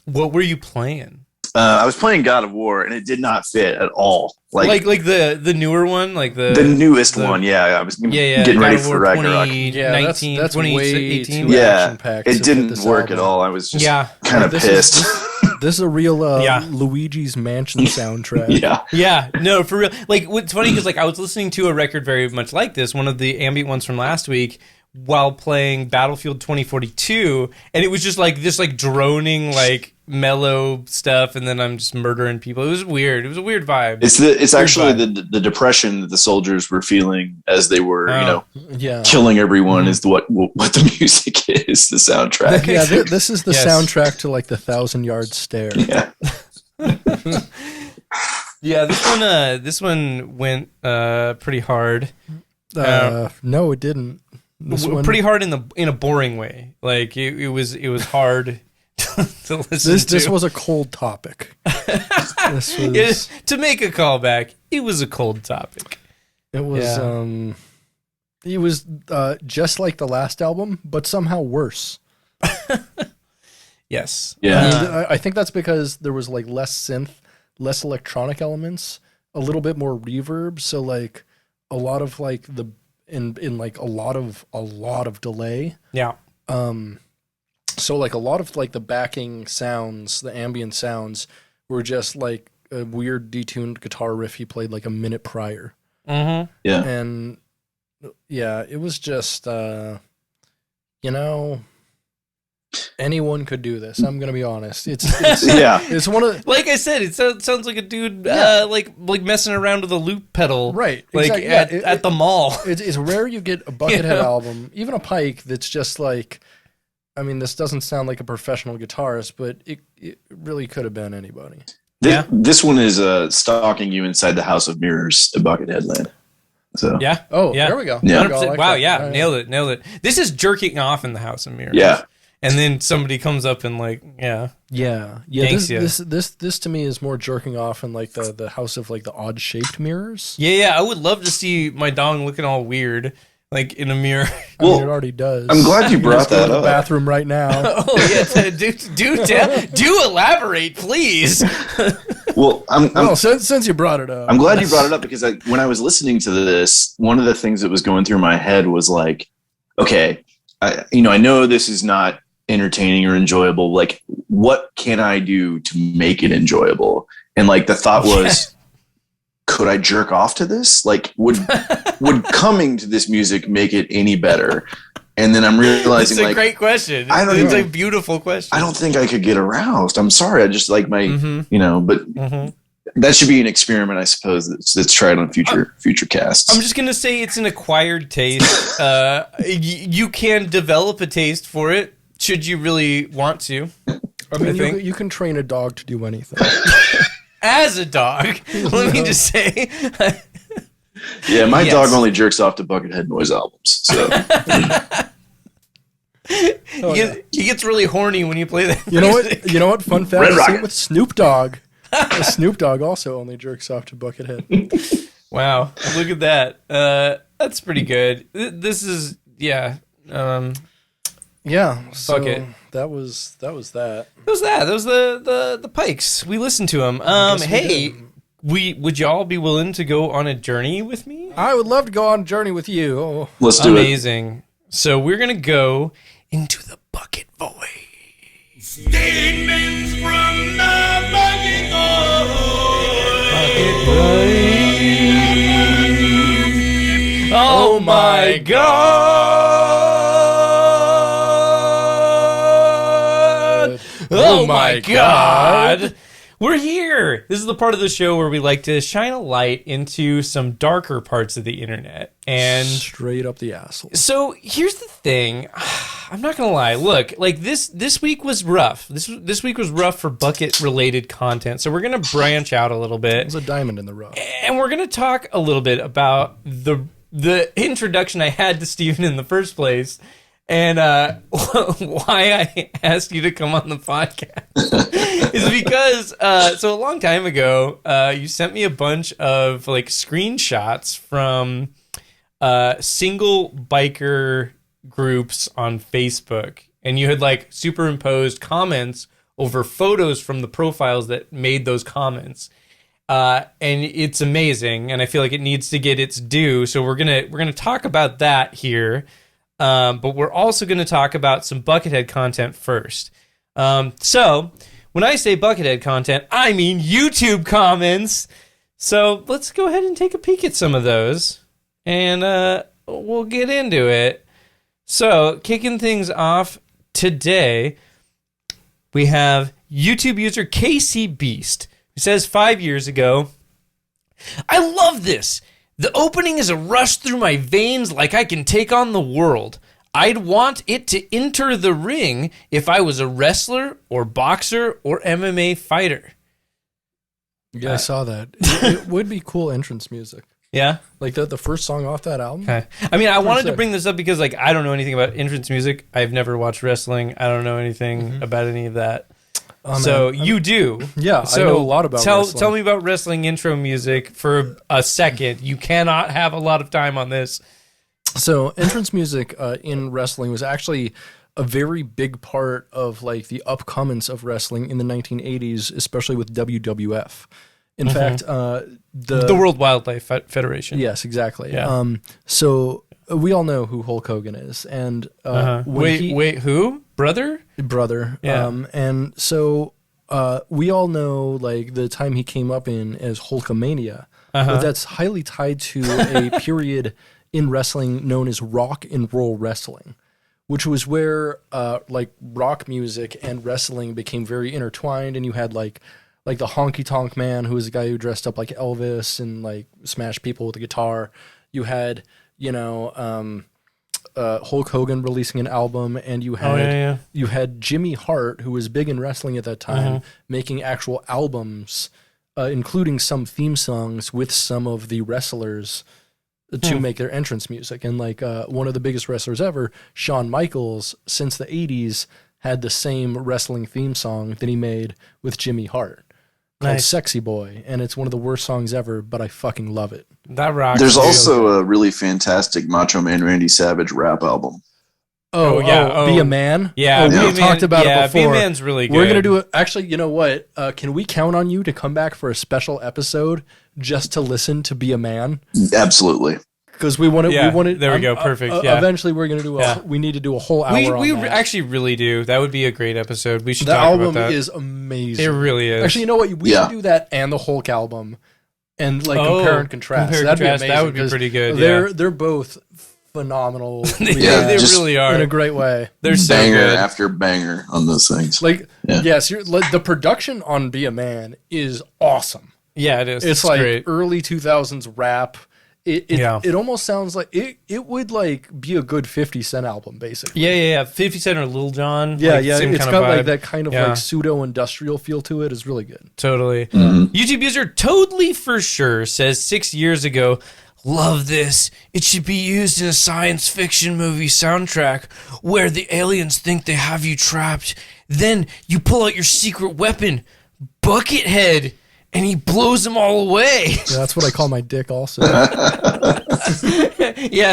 What were you playing? I was playing God of War, and it did not fit at all. Like the newer one, like the newest one. Yeah, I was getting ready for Ragnarok. That's 2018. Yeah, it didn't work at all. I was just kind of pissed. This is a real Luigi's Mansion soundtrack. Yeah, no, for real. Like, what's funny because like I was listening to a record very much like this, one of the ambient ones from last week, while playing Battlefield 2042, and it was just like this like droning like mellow stuff, and then I'm just murdering people. It was weird. It was a weird vibe. It's actually the depression that the soldiers were feeling as they were killing everyone is what the music is, the soundtrack. This is the soundtrack to like the 1,000-Yard Stare. This one went pretty hard. No, it didn't. Pretty hard in a boring way. Like it was hard to listen to. This was a cold topic. To make a callback, it was a cold topic. It was it was just like the last album, but somehow worse. Yes. Yeah. I think that's because there was like less synth, less electronic elements, a little bit more reverb, so like a lot of like the in like a lot of delay. Yeah. So like a lot of like the backing sounds, the ambient sounds were just like a weird detuned guitar riff he played like a minute prior. Mm-hmm. Yeah. And it was just anyone could do this. I'm gonna be honest. It's It's one of like I said. It sounds like a dude like messing around with a loop pedal, right? Like exactly. at the mall. It's rare you get a Buckethead album, even a Pike, that's just like. I mean, this doesn't sound like a professional guitarist, but it really could have been anybody. This one is stalking you inside the House of Mirrors at Buckethead Land. So there we go. Yeah. Like wow, that. nailed it. This is jerking off in the House of Mirrors. Yeah. And then somebody comes up and like, This to me is more jerking off in like the house of like the odd shaped mirrors. Yeah. I would love to see my dong looking all weird, like in a mirror. Well, I mean, it already does. I'm glad you brought that up. The bathroom right now. Oh yes, do elaborate, please. Well, since you brought it up, I'm glad you brought it up because when I was listening to this, one of the things that was going through my head was like, okay, I know this is not entertaining or enjoyable. Like, what can I do to make it enjoyable? And like the thought was, could I jerk off to this? Like, would coming to this music make it any better? And then I'm realizing, it's a great question. It's a beautiful question. I don't think I could get aroused. I'm sorry. I just like my, but that should be an experiment, I suppose. That's tried on future casts. I'm just gonna say it's an acquired taste. You can develop a taste for it should you really want to. I mean, you can train a dog to do anything. As a dog, let me just say. Yeah, my dog only jerks off to Buckethead noise albums. So he gets really horny when you play that. You know what? Fun fact: same with Snoop Dogg. Snoop Dogg also only jerks off to Buckethead. Wow, look at that. That's pretty good. This is So Bucket. That was that. That was the Pikes. We listened to them. Hey, would y'all be willing to go on a journey with me? I would love to go on a journey with you. Oh. Let's do Amazing. So we're gonna go into the Bucket Void. Statements from the Bucket Void. Oh my God! Oh my God! We're here! This is the part of the show where we like to shine a light into some darker parts of the internet. And straight up the asshole. So here's the thing. I'm not gonna lie. Look, like this week was rough. This week was rough for Bucket related content. So we're gonna branch out a little bit. There's a diamond in the rough. And we're gonna talk a little bit about the the introduction I had to Steven in the first place, and why I asked you to come on the podcast is because so a long time ago, you sent me a bunch of like screenshots from single biker groups on Facebook, and you had like superimposed comments over photos from the profiles that made those comments. And it's amazing, and I feel like it needs to get its due. So we're gonna talk about that here, but we're also gonna talk about some Buckethead content first. So when I say Buckethead content, I mean YouTube comments. So let's go ahead and take a peek at some of those, and we'll get into it. So kicking things off today, we have YouTube user KC Beast. It says 5 years ago, I love this. The opening is a rush through my veins like I can take on the world. I'd want it to enter the ring if I was a wrestler or boxer or MMA fighter. Yeah, I saw that. It would be cool entrance music. Yeah? Like the first song off that album. Okay. I mean, I wanted to bring this up because like I don't know anything about entrance music. I've never watched wrestling. I don't know anything about any of that. So you do. Yeah, so I know a lot about wrestling. Tell me about wrestling intro music for a second. You cannot have a lot of time on this. So entrance music in wrestling was actually a very big part of like the upcomings of wrestling in the 1980s, especially with WWF. In fact, the World Wildlife Federation. Yes, exactly. Yeah. So we all know who Hulk Hogan is, and wait, who? Brother? Yeah. And so we all know like the time he came up in as Hulkamania, but that's highly tied to a period in wrestling known as rock and roll wrestling, which was where like rock music and wrestling became very intertwined, and you had like the Honky Tonk Man, who was the guy who dressed up like Elvis and like smashed people with a guitar. You had, Hulk Hogan releasing an album, and you had Jimmy Hart, who was big in wrestling at that time, making actual albums, including some theme songs with some of the wrestlers to make their entrance music. And like one of the biggest wrestlers ever, Shawn Michaels, since the 80s, had the same wrestling theme song that he made with Jimmy Hart. Called Sexy Boy, and it's one of the worst songs ever, but I fucking love it. That rocks. There's also a really fantastic Macho Man Randy Savage rap album. Be a Man? Yeah. We talked about it before. Be a Man's really good. We're going to do it. Actually, you know what? Can we count on you to come back for a special episode just to listen to Be a Man? Absolutely. Because we want to. There we go. Perfect. Eventually, we're going to do we need to do a whole hour We on that. actually really do. That would be a great episode. We should The talk about album that. is amazing. It really is. Actually, you know what? We should do that and the Hulk album and like compare and contrast. That'd be amazing. That would be pretty good. They're both phenomenal. They just really are. In a great way. They're so banger good. after banger on those things. Yes, the production on Be a Man is awesome. Yeah, it is. It's like great. early 2000s rap. It almost sounds like it would like be a good 50 Cent album, basically. Yeah. 50 Cent or Lil Jon. Yeah, like, It's kind got of like vibe. that kind of like pseudo industrial feel to it. Is really good. Totally. YouTube user Totally For Sure says 6 years ago, love this. It should be used in a science fiction movie soundtrack where the aliens think they have you trapped. Then you pull out your secret weapon, Buckethead, and he blows them all away. Yeah, that's what I call my dick also. Yeah,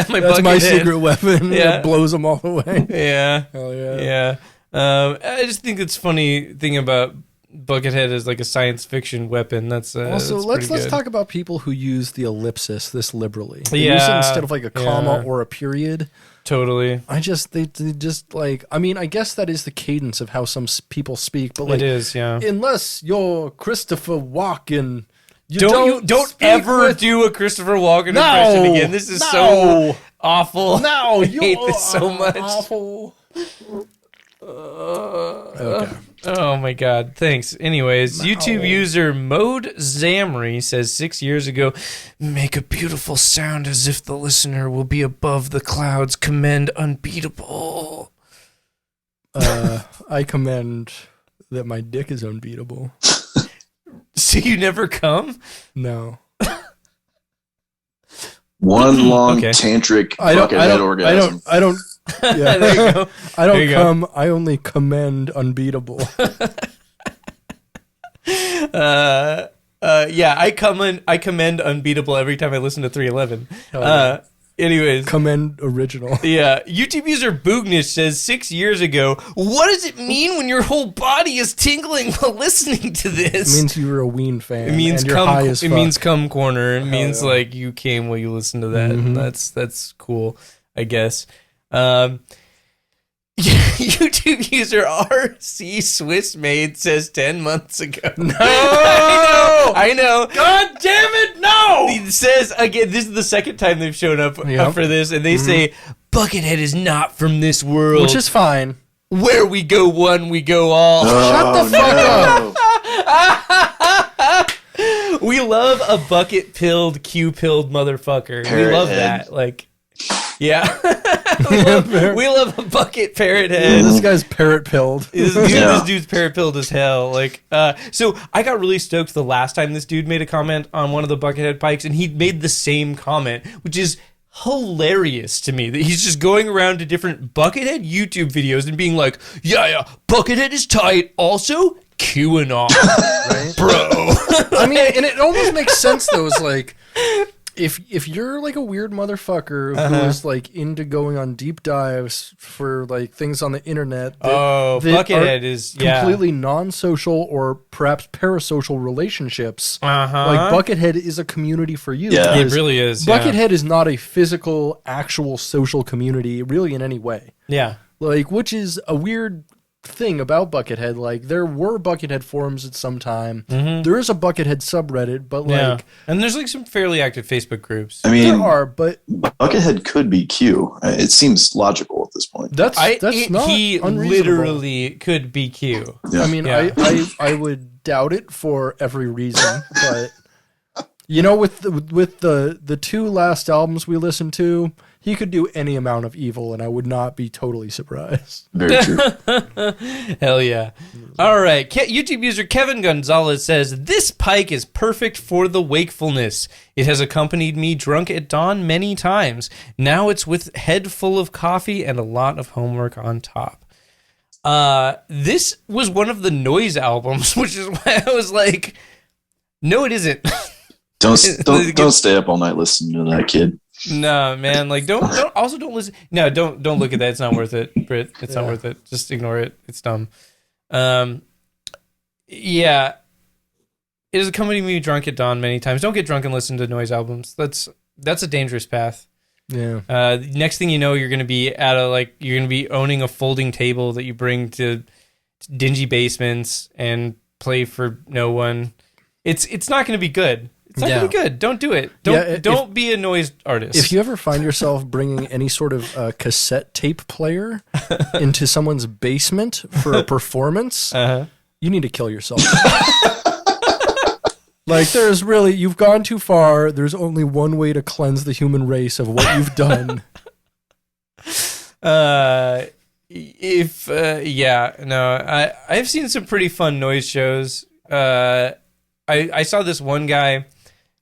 That's my secret weapon. Yeah. It blows them all away. Yeah. Hell yeah. Yeah. I just think it's funny thing about Buckethead as like a science fiction weapon. That's Also, that's let's talk about people who use the ellipsis this liberally. They Yeah, use it instead of like a comma yeah. or a period. Totally. they just like, I mean, I guess that is the cadence of how some people speak, but like, It is, yeah. unless you're Christopher Walken, you Don't speak ever with- do a Christopher Walken impression again. This is so awful. No, I you hate this so much. Awful. Okay. Oh my god, thanks. Anyways, YouTube user Mode Zamri says 6 years ago, make a beautiful sound as if the listener will be above the clouds. Commend unbeatable. I commend that my dick is unbeatable. So you never come? No. One long Okay. tantric Buckethead orgasm. I don't. Yeah. There you go. I There you don't go. come. I only commend unbeatable. Yeah, I commend Unbeatable every time I listen to 311. yeah. Anyways. Commend original. Yeah, YouTube user Boognish says 6 years ago, what does it mean when your whole body is tingling while listening to this? It means you were a Ween fan. It means and you're high as fuck. means cum corner. It means yeah. like you came while you listened to that. Mhm. That's cool, I guess. YouTube user RC Swiss Maid says 10 months ago. No! I know. God damn it! No. It says again. This is the second time they've shown up Yep. for this, and they say Buckethead is not from this world. Which is fine. Where we go one, we go all. Shut the fuck up. We love a bucket-pilled, Q-pilled motherfucker. Parrot we love head. that. Like, yeah. we love a bucket parrot head. This guy's parrot pilled. This dude's parrot-pilled as hell. Like, so I got really stoked the last time this dude made a comment on one of the Buckethead pikes, and he made the same comment, which is hilarious to me that he's just going around to different Buckethead YouTube videos and being like, yeah, Buckethead is tight. Also, QAnon, Right? bro. I mean, and it almost makes sense though. It's like if you're like a weird motherfucker who's like into going on deep dives for like things on the internet. Oh, that Buckethead are is completely non-social or perhaps parasocial relationships. Uh-huh. Like Buckethead is a community for you. Yeah. It because really is. Yeah. Buckethead is not a physical, actual social community, really in any way. Yeah. Like, which is a weird thing about Buckethead. Like, there were Buckethead forums at some time. There is a Buckethead subreddit, but Yeah. like And there's like some fairly active Facebook groups. I mean, there are, but Buckethead could be Q. It seems logical at this point. that's not He unreasonable. literally could be Q. Yeah. I mean, Yeah. I would doubt it for every reason, but you know, with the two last albums we listened to, he could do any amount of evil, and I would not be totally surprised. Very true. Hell yeah. All right. YouTube user Kevin Gonzalez says, this pike is perfect for the wakefulness. It has accompanied me drunk at dawn many times. Now it's with head full of coffee and a lot of homework on top. This was one of the Noise albums, which is why I was like, no, it isn't. Don't stay up all night listening to that kid. No, man. Like, don't listen. No, don't look at that. It's not worth it, Britt. It's not worth it. Just ignore it. It's dumb. Yeah. It has accompanied me drunk at dawn many times. Don't get drunk and listen to Noise albums. That's a dangerous path. Yeah. Next thing you know, you're gonna be owning a folding table that you bring to dingy basements and play for no one. It's not gonna be good. It's not gonna be good. Don't do it. Don't be a noise artist. If you ever find yourself bringing any sort of cassette tape player into someone's basement for a performance, you need to kill yourself. Like, you've gone too far. There's only one way to cleanse the human race of what you've done. I've seen some pretty fun noise shows. I saw this one guy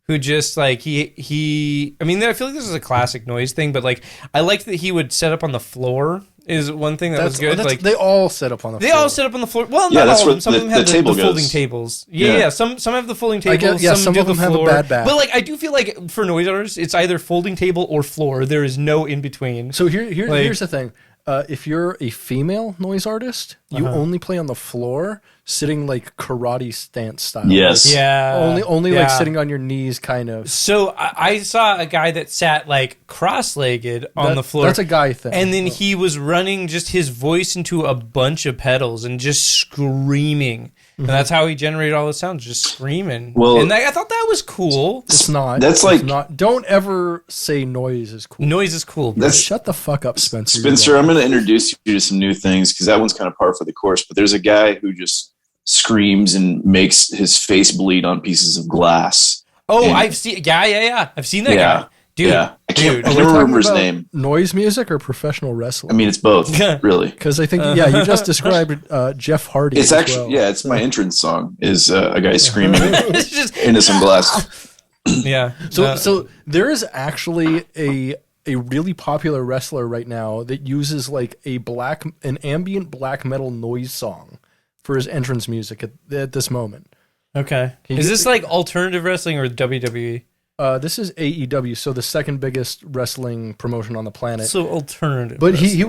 who just like he I mean, I feel like this is a classic noise thing, but like I liked that he would set up on the floor is one thing that was good. Like they all set up on the floor. They all set up on the floor. Well, Yeah, not that's all where of them. Some of them have the the table folding goes. tables. Yeah. Yeah. Some have the folding tables. Some do of them the have a floor. bad back. But like, I do feel like for noise artists, it's either folding table or floor. There is no in between. So here's the thing. If you're a female noise artist, you only play on the floor, sitting like karate stance style. Yes. Yeah. Only like sitting on your knees, kind of. So I saw a guy that sat like cross-legged on the floor. That's a guy thing. And then he was running just his voice into a bunch of pedals and just screaming. And that's how he generated all the sounds, just screaming. Well, and I thought that was cool. It's not. That's it's like- not. Don't ever say noise is cool. Noise is cool. Bro. That's- Shut the fuck up, Spencer. Spencer, I'm going to introduce you to some new things because that one's kind of par for the course. But there's a guy who just screams and makes his face bleed on pieces of glass. Oh, And- I've seen. Yeah. I've seen that Yeah. guy, dude. Yeah. I dude. can Are we never talking remember his about name. Noise music or professional wrestling? I mean, it's both, really. Because I think you just described Jeff Hardy. It's as actually, well. it's my entrance song is a guy screaming It's just into some glass. Yeah. So there is actually a really popular wrestler right now that uses like an ambient black metal noise song for his entrance music at this moment. Okay. Is this like alternative wrestling or WWE? This is AEW, so the second biggest wrestling promotion on the planet. So alternative. But he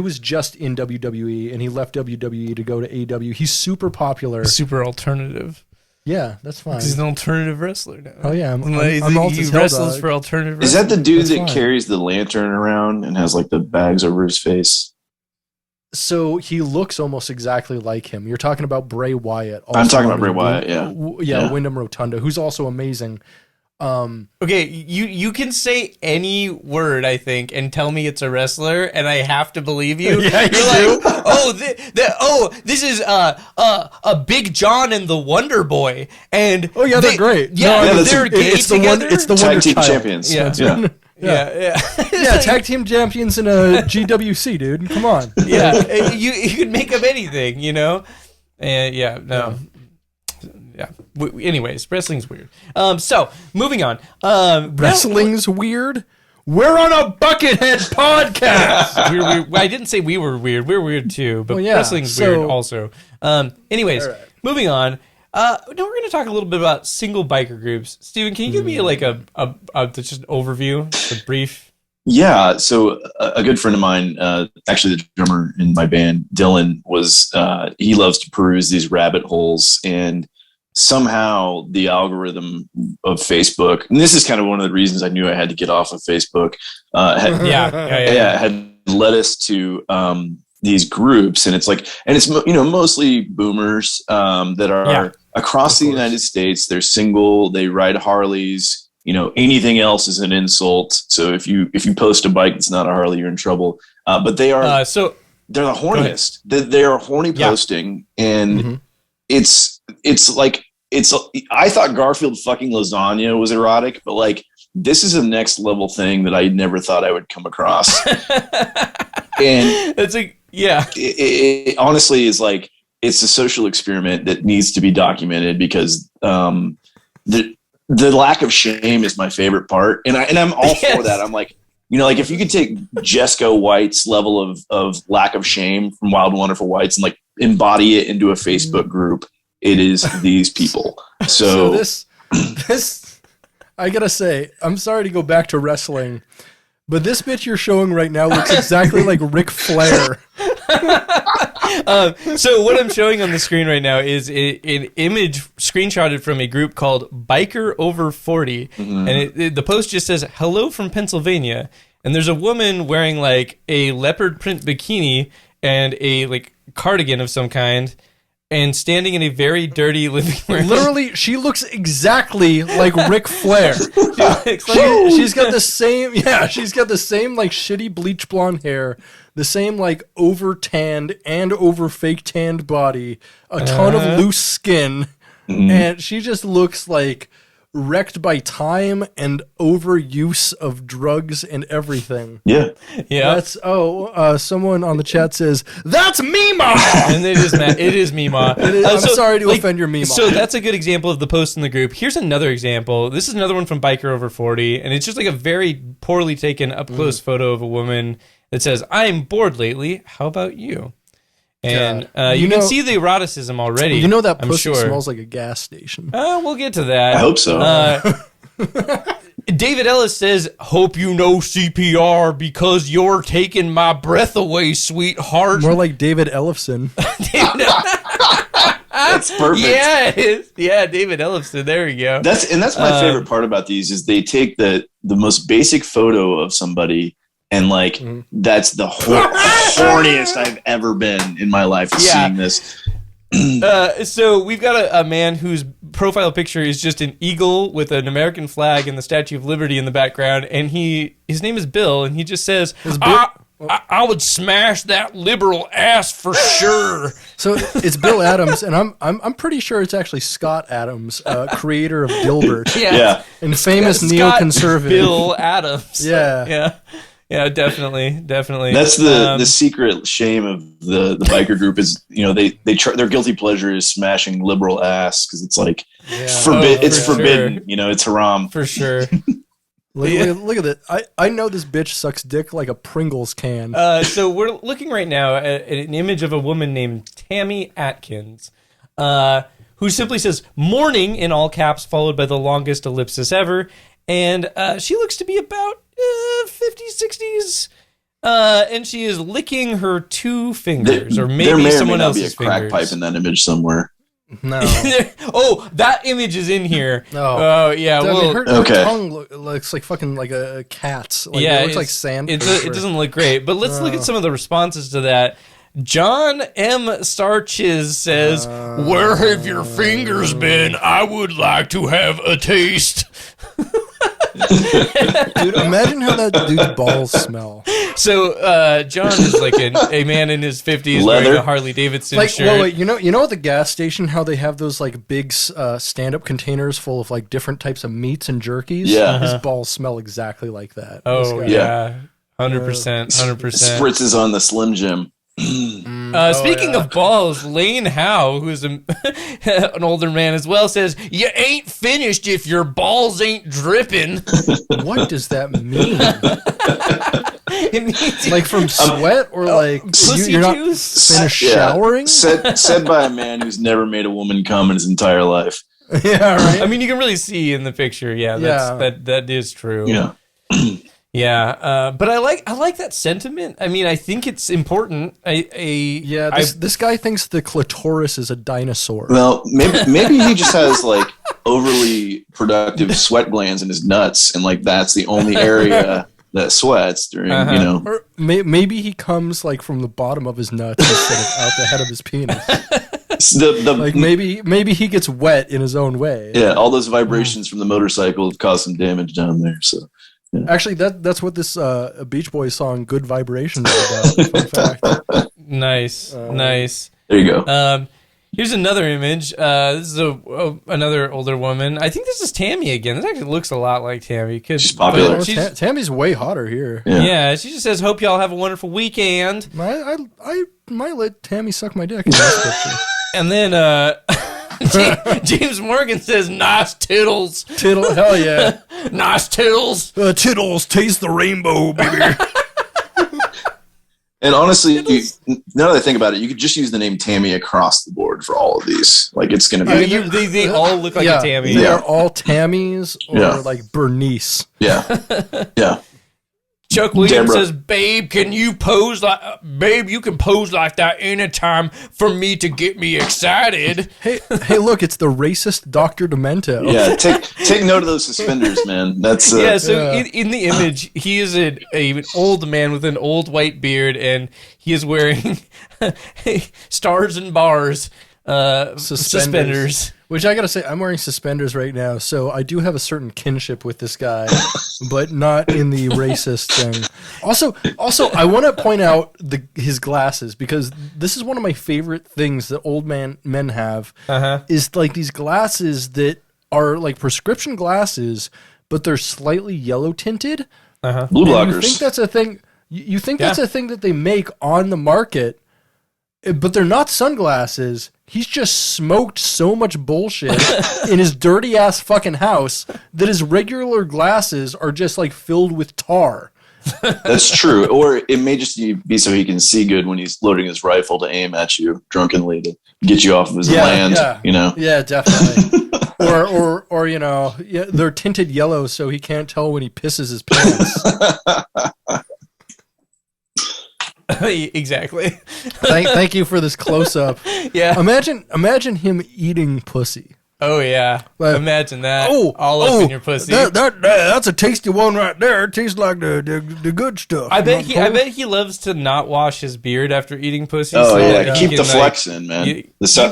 was just in WWE and he left WWE to go to AEW. He's super popular. Super alternative. Yeah, that's fine. He's an alternative wrestler now. Oh yeah, he wrestles for alternative. Is that the dude that fine. carries the lantern around and has like the bags over his face? So he looks almost exactly like him. You're talking about Bray Wyatt. I'm talking about Bray Wyatt. Yeah. Wyndham Rotunda, who's also amazing. Okay, you can say any word, I think, and tell me it's a wrestler, and I have to believe you. Yeah, You're like, this is a Big John and the Wonder Boy, and they're great. Yeah, No, they're gay it's together. It's the Tag Wonder team Child. champions. Yeah. Yeah. Tag team champions in a GWC, dude. Come on. Yeah, you can make up anything, you know. And yeah. Anyways, wrestling's weird. So moving on. Wrestling's weird. We're on a Buckethead podcast. I didn't say we were weird. We're weird too, but wrestling's so- weird also. Anyways, All right. moving on. Now we're going to talk a little bit about single biker groups. Steven, can you give me like a just an overview, a brief? Yeah, so a good friend of mine, actually the drummer in my band, Dylan, he loves to peruse these rabbit holes, and somehow the algorithm of Facebook, and this is kind of one of the reasons I knew I had to get off of Facebook, had led us to these groups, and it's mostly boomers that are across the United States. They're single, they ride Harleys. Anything else is an insult. So if you post a bike that's not a Harley, you're in trouble. But they are they're the horniest. They are horny posting, and it's like I thought Garfield fucking lasagna was erotic, but like this is a next level thing that I never thought I would come across. And it's it honestly is like it's a social experiment that needs to be documented because the lack of shame is my favorite part, and I'm all for that. I'm like, like if you could take Jesco White's level of lack of shame from Wild and Wonderful Whites and like embody it into a Facebook group, it is these people. So this, I gotta say, I'm sorry to go back to wrestling, but this bitch you're showing right now looks exactly like Ric Flair. So what I'm showing on the screen right now is an image screenshotted from a group called Biker Over 40, and the post just says "Hello from Pennsylvania," and there's a woman wearing like a leopard print bikini and a like cardigan of some kind, and standing in a very dirty living room. Literally, she looks exactly like Ric Flair. She's got the same, like shitty bleach blonde hair, the same like over tanned and over fake tanned body, a ton of loose skin, and she just looks like wrecked by time and overuse of drugs and everything. Yeah. That's someone on the chat says that's Mima, and it is Mima. I'm sorry to offend your Mima. So that's a good example of the post in the group. Here's another example. This is another one from Biker Over 40, and it's just like a very poorly taken up close photo of a woman that says, "I'm bored lately. How about you?" And you can see the eroticism already. You know that I'm pussy sure. smells like a gas station. We'll get to that. I hope so. David Ellis says, "Hope you know CPR because you're taking my breath away, sweetheart." More like David Ellefson. That's perfect. Yeah, it is. Yeah, David Ellison. There we go. That's my favorite part about these is they take the most basic photo of somebody and like that's the horniest I've ever been in my life seeing this. So we've got a man whose profile picture is just an eagle with an American flag and the Statue of Liberty in the background, and his name is Bill, and he just says, I would smash that liberal ass for sure. So it's Bill Adams, and I'm pretty sure it's actually Scott Adams, creator of Dilbert, Yeah. and famous Scott neoconservative Bill Adams. Yeah. Yeah, definitely. That's the secret shame of the biker group is, their guilty pleasure is smashing liberal ass because it's like forbidden. It's haram for sure. Look at it. I know this bitch sucks dick like a Pringles can. So we're looking right now at an image of a woman named Tammy Atkins, who simply says "morning" in all caps, followed by the longest ellipsis ever, and she looks to be about 50s, 60s. And she is licking her two fingers, or maybe there may someone or may not else's be a crack fingers. pipe in that image somewhere. No. Oh, that image is in here. No. Oh, yeah. Well, her tongue looks like fucking like a cat's. Like, yeah, it looks like sand. It doesn't look great. But let's look at some of the responses to that. John M. Starchiz says, Where have your fingers been? I would like to have a taste. Dude, imagine how that dude's balls smell. So John is like a man in his 50s wearing a Harley Davidson shirt. Wait, you know at the gas station how they have those like big stand-up containers full of like different types of meats and jerkies? Yeah. His balls smell exactly like that. Oh, yeah. 100%. Spritzes on the Slim Jim. Speaking of balls, Lane Howe, who's an older man as well, says, "You ain't finished if your balls ain't dripping." What does that mean? It means Like from sweat or like pussy you're not juice? finished showering? Said by a man who's never made a woman come in his entire life. Yeah, right. I mean, you can really see in the picture. Yeah, that is true. Yeah. Yeah, but I like that sentiment. I mean, I think it's important. This guy thinks the clitoris is a dinosaur. Well, maybe he just has like overly productive sweat glands in his nuts, and like that's the only area that sweats during, Or maybe he comes like from the bottom of his nuts instead of out the head of his penis. Like maybe he gets wet in his own way. Yeah, all those vibrations from the motorcycle have caused some damage down there. So. Yeah. Actually, that's what this Beach Boys song "Good Vibrations" is about. Fun fact. Nice. There you go. Here's another image. This is another older woman. I think this is Tammy again. This actually looks a lot like Tammy. She's popular. Tammy's way hotter here. Yeah, she just says, "Hope y'all have a wonderful weekend." I might let Tammy suck my dick in this picture. And then James Morgan says, "Nice tittles." Tittle, hell yeah. Nice tittles. Tittles, taste the rainbow, baby. And honestly, now that I think about it, you could just use the name Tammy across the board for all of these. Like, it's going to be... They all look like a Tammy. They are all Tammys or like Bernice. Yeah. Yeah. Chuck Williams says, "Babe, you can pose like that anytime for me to get me excited." Hey, look, it's the racist Dr. Demento. Yeah, take note of those suspenders, man. That's In the image, he is an old man with an old white beard, and he is wearing stars and bars suspenders. Which I gotta say, I'm wearing suspenders right now, so I do have a certain kinship with this guy, but not in the racist thing. Also, I want to point out his glasses, because this is one of my favorite things that old men have, is like these glasses that are like prescription glasses, but they're slightly yellow tinted. blue blockers. You think that's a thing? You think that's a thing that they make on the market? But they're not sunglasses. He's just smoked so much bullshit in his dirty ass fucking house that his regular glasses are just like filled with tar. That's true. Or it may just be so he can see good when he's loading his rifle to aim at you drunkenly to get you off of his land. Yeah, definitely. or they're tinted yellow so he can't tell when he pisses his pants. Exactly. Thank you for this close up. Yeah. Imagine him eating pussy. Oh yeah. Imagine that. All up in your pussy. That's a tasty one right there. It tastes like the good stuff. I bet he loves to not wash his beard after eating pussy. Oh yeah, keep the flex in, man. You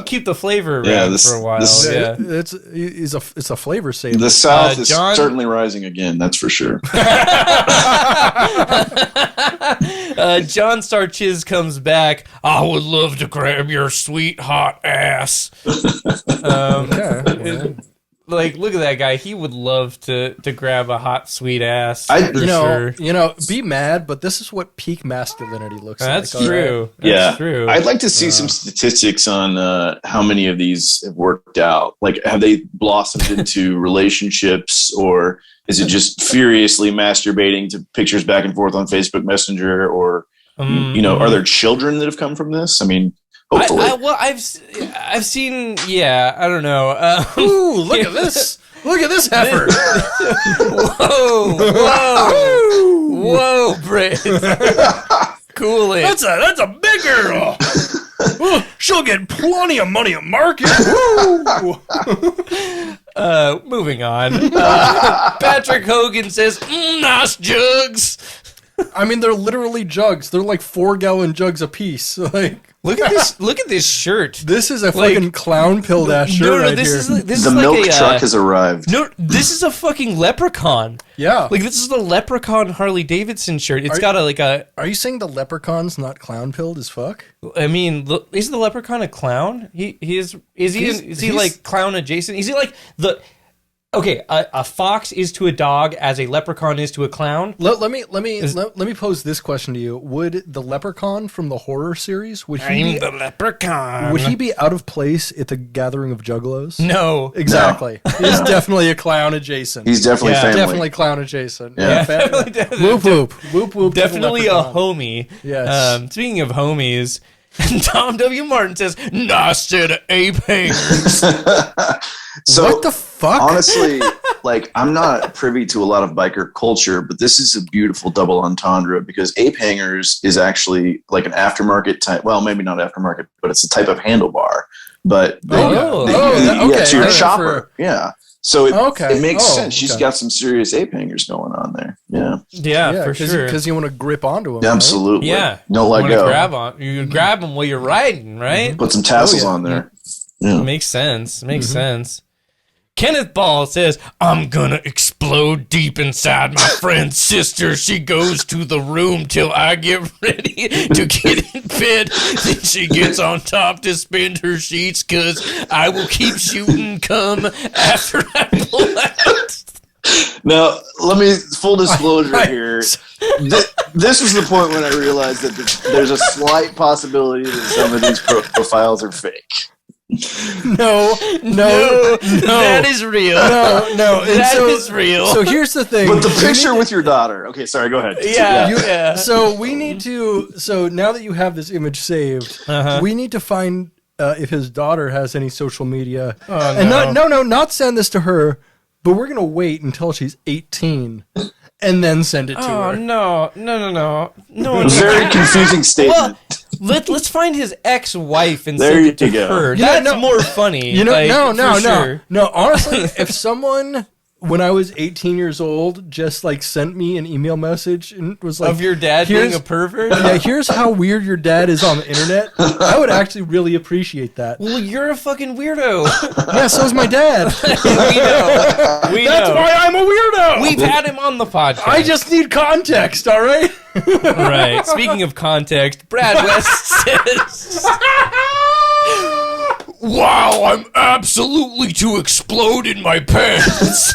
keep the flavor around for a while. It's a flavor saver. The South is certainly rising again. That's for sure. John Starchiz comes back. "I would love to grab your sweet hot ass." like, look at that guy. He would love to grab a hot, sweet ass. Be mad, but this is what peak masculinity looks That's like. true. Right? That's true. I'd like to see some statistics on how many of these have worked out. Like, have they blossomed into relationships, or is it just furiously masturbating to pictures back and forth on Facebook Messenger, or are there children that have come from this? I mean, hopefully. I've seen. Yeah, I don't know. Ooh, look at this! Look at this effort! Whoa, Brett! Cool it. That's a big girl. Ooh, she'll get plenty of money at market. Moving on. Patrick Hogan says, "Nice jugs." I mean, they're literally jugs. They're like 4-gallon jugs apiece. Like, look at this! Look at this shirt. This is a fucking clown pilled ass shirt right this here. Is the like milk truck has arrived. No, this is a fucking leprechaun. Yeah, like this is the leprechaun Harley Davidson shirt. It's got a. Are you saying the leprechaun's not clown pilled as fuck? I mean, is the leprechaun a clown? Is he like clown adjacent? Is he like the? Okay, a fox is to a dog as a leprechaun is to a clown. Let me pose this question to you: would the leprechaun from the horror series the leprechaun? Would he be out of place at the gathering of juggalos? No, exactly. No. He's definitely a clown adjacent. He's definitely family. Definitely clown adjacent. Yeah, whoop whoop. Definitely a homie. Yes. Speaking of homies. Tom W. Martin says, "Nice set of ape hangers." So, what the fuck? Honestly, like, I'm not privy to a lot of biker culture, but this is a beautiful double entendre because ape hangers is actually like an aftermarket type. Well, maybe not aftermarket, but it's a type of handlebar. But to your chopper. Yeah. So it makes sense. She's got some serious ape hangers going on there. Yeah, for sure. Because you want to grip onto them. Absolutely. Right? Yeah. Don't let go. You grab them while you're riding, right? Put some tassels on there. Yeah. Makes sense. Sense. Kenneth Ball says, "I'm gonna explode deep inside my friend's sister. She goes to the room till I get ready to get in bed. Then she gets on top to spin her sheets, cause I will keep shooting cum after I pull out." Now, let me, full disclosure here. This was the point when I realized that there's a slight possibility that some of these profiles are fake. No, that is real. No, that is real. So here's the thing. But the picture with your daughter. Okay, sorry, go ahead. Yeah. So we need to. So now that you have this image saved, we need to find if his daughter has any social media. Not send this to her, but we're gonna wait until she's 18. And then send it to her. No. Very confusing statement. Well, let's find his ex-wife and send it to her. That's more funny. No. Honestly, if someone, when I was 18 years old, just like sent me an email message and was like, of your dad being a pervert? Yeah, here's how weird your dad is on the internet. I would actually really appreciate that. Well, you're a fucking weirdo. Yeah, so is my dad. We know. That's why I'm a weirdo. We've had him on the podcast. I just need context, all right? Right. Speaking of context, Brad West says, "Wow, I'm absolutely to explode in my pants."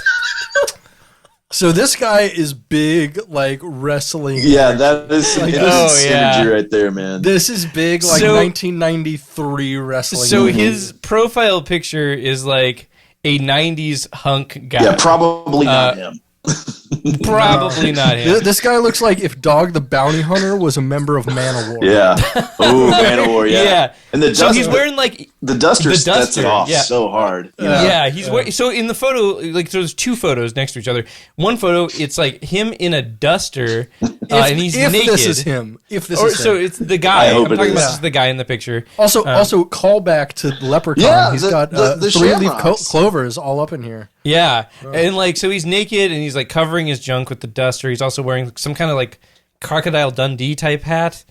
So this guy is big, like wrestling. Yeah, that is some synergy right there, man. This is big, like 1993 wrestling. So his profile picture is like a 90s hunk guy. Yeah, probably not him. Probably not him. This guy looks like if Dog the Bounty Hunter was a member of Manowar. Yeah. Ooh, Manowar, yeah. And he's wearing like the duster sets it off so hard. Yeah, he's wearing, so in the photo, like there's two photos next to each other. One photo, it's like him in a duster, and he's naked. If this is him. So it's the guy. I'm talking about just the guy in the picture. Also, call back to Leprechaun. Yeah, he's got the 3-leaf clovers all up in here. Yeah, and like so he's naked and he's like covering his junk with the duster. He's also wearing some kind of like Crocodile Dundee type hat.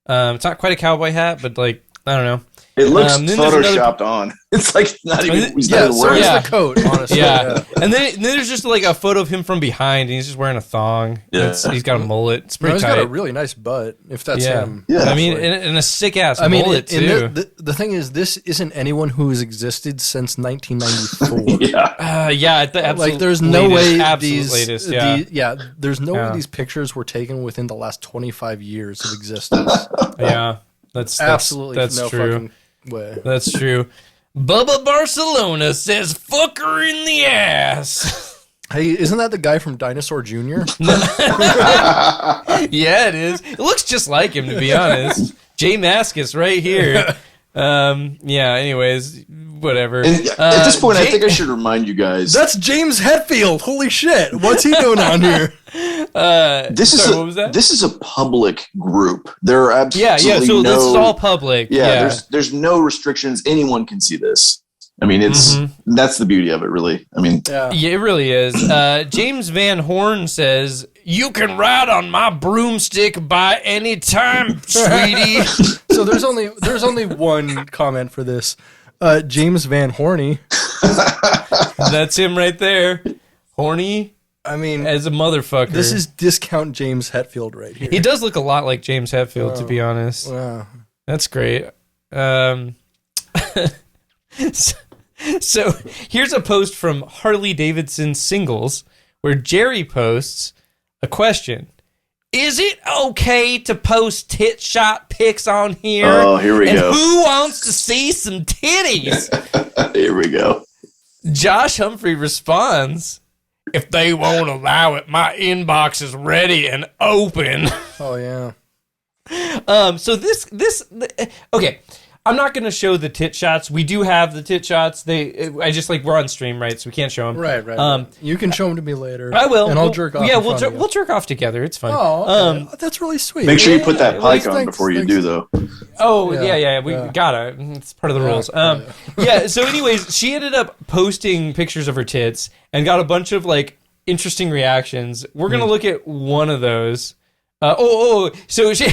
It's not quite a cowboy hat, but like I don't know. It looks then there's photoshopped on. It's like not even. He's not even so wearing is it. the coat, honestly. Yeah. And then there's just like a photo of him from behind, and he's just wearing a thong. Yeah. He's got a mullet. It's No, pretty he's tight. got a really nice butt, if that's him. Yeah. I mean, and a sick ass I mean, mullet too. the thing is, this isn't anyone who has existed since 1994. Yeah. Yeah, at the absolute Like, there's no way absolute latest. Yeah, there's no Yeah. way these pictures were taken within the last 25 years of existence. yeah. That's Absolutely that's no true. fucking way. That's true. Bubba Barcelona says, "Fuck her in the ass." Hey, isn't that the guy from Dinosaur Jr.? Yeah, it is. It looks just like him, to be honest. Jay Mascis right here. Yeah. Anyways, whatever. And at this point, I Jay- think I should remind you guys. That's James Hetfield. Holy shit. What's he doing on here? What was that? This is a public group. There are Yeah. absolutely So no. this is all public. Yeah, there's no restrictions. Anyone can see this. I mean, that's the beauty of it, really. I mean, Yeah. Yeah, it really is. James Van Horn says, "You can ride on my broomstick by any time, sweetie." So there's only one comment for this. James Van Horny. That's him right there. Horny I mean, as a motherfucker. this is discount James Hetfield right here. He does look a lot like James Hetfield, to be honest. Wow. That's great. So here's a post from Harley Davidson Singles where Jerry posts a question. Is it okay to post tit shot pics on here? Oh, here we and go. Who wants to see some titties? Here we go. Josh Humphrey responds, "If they won't allow it, my inbox is ready and open." Oh yeah. So okay. I'm not going to show the tit shots. We do have the tit shots. We're on stream, right? So we can't show them. Right. You can show them to me later. I will. And I'll jerk off. Yeah, in front of you. we'll jerk off together. It's fun. Oh, okay. That's really sweet. Make sure you put that Yeah, pike on thanks, before you thanks. do, though. Oh, Yeah, yeah. We gotta. It's part of the rules. Yeah. So, anyways, she ended up posting pictures of her tits and got a bunch of like interesting reactions. We're gonna look at one of those. So she.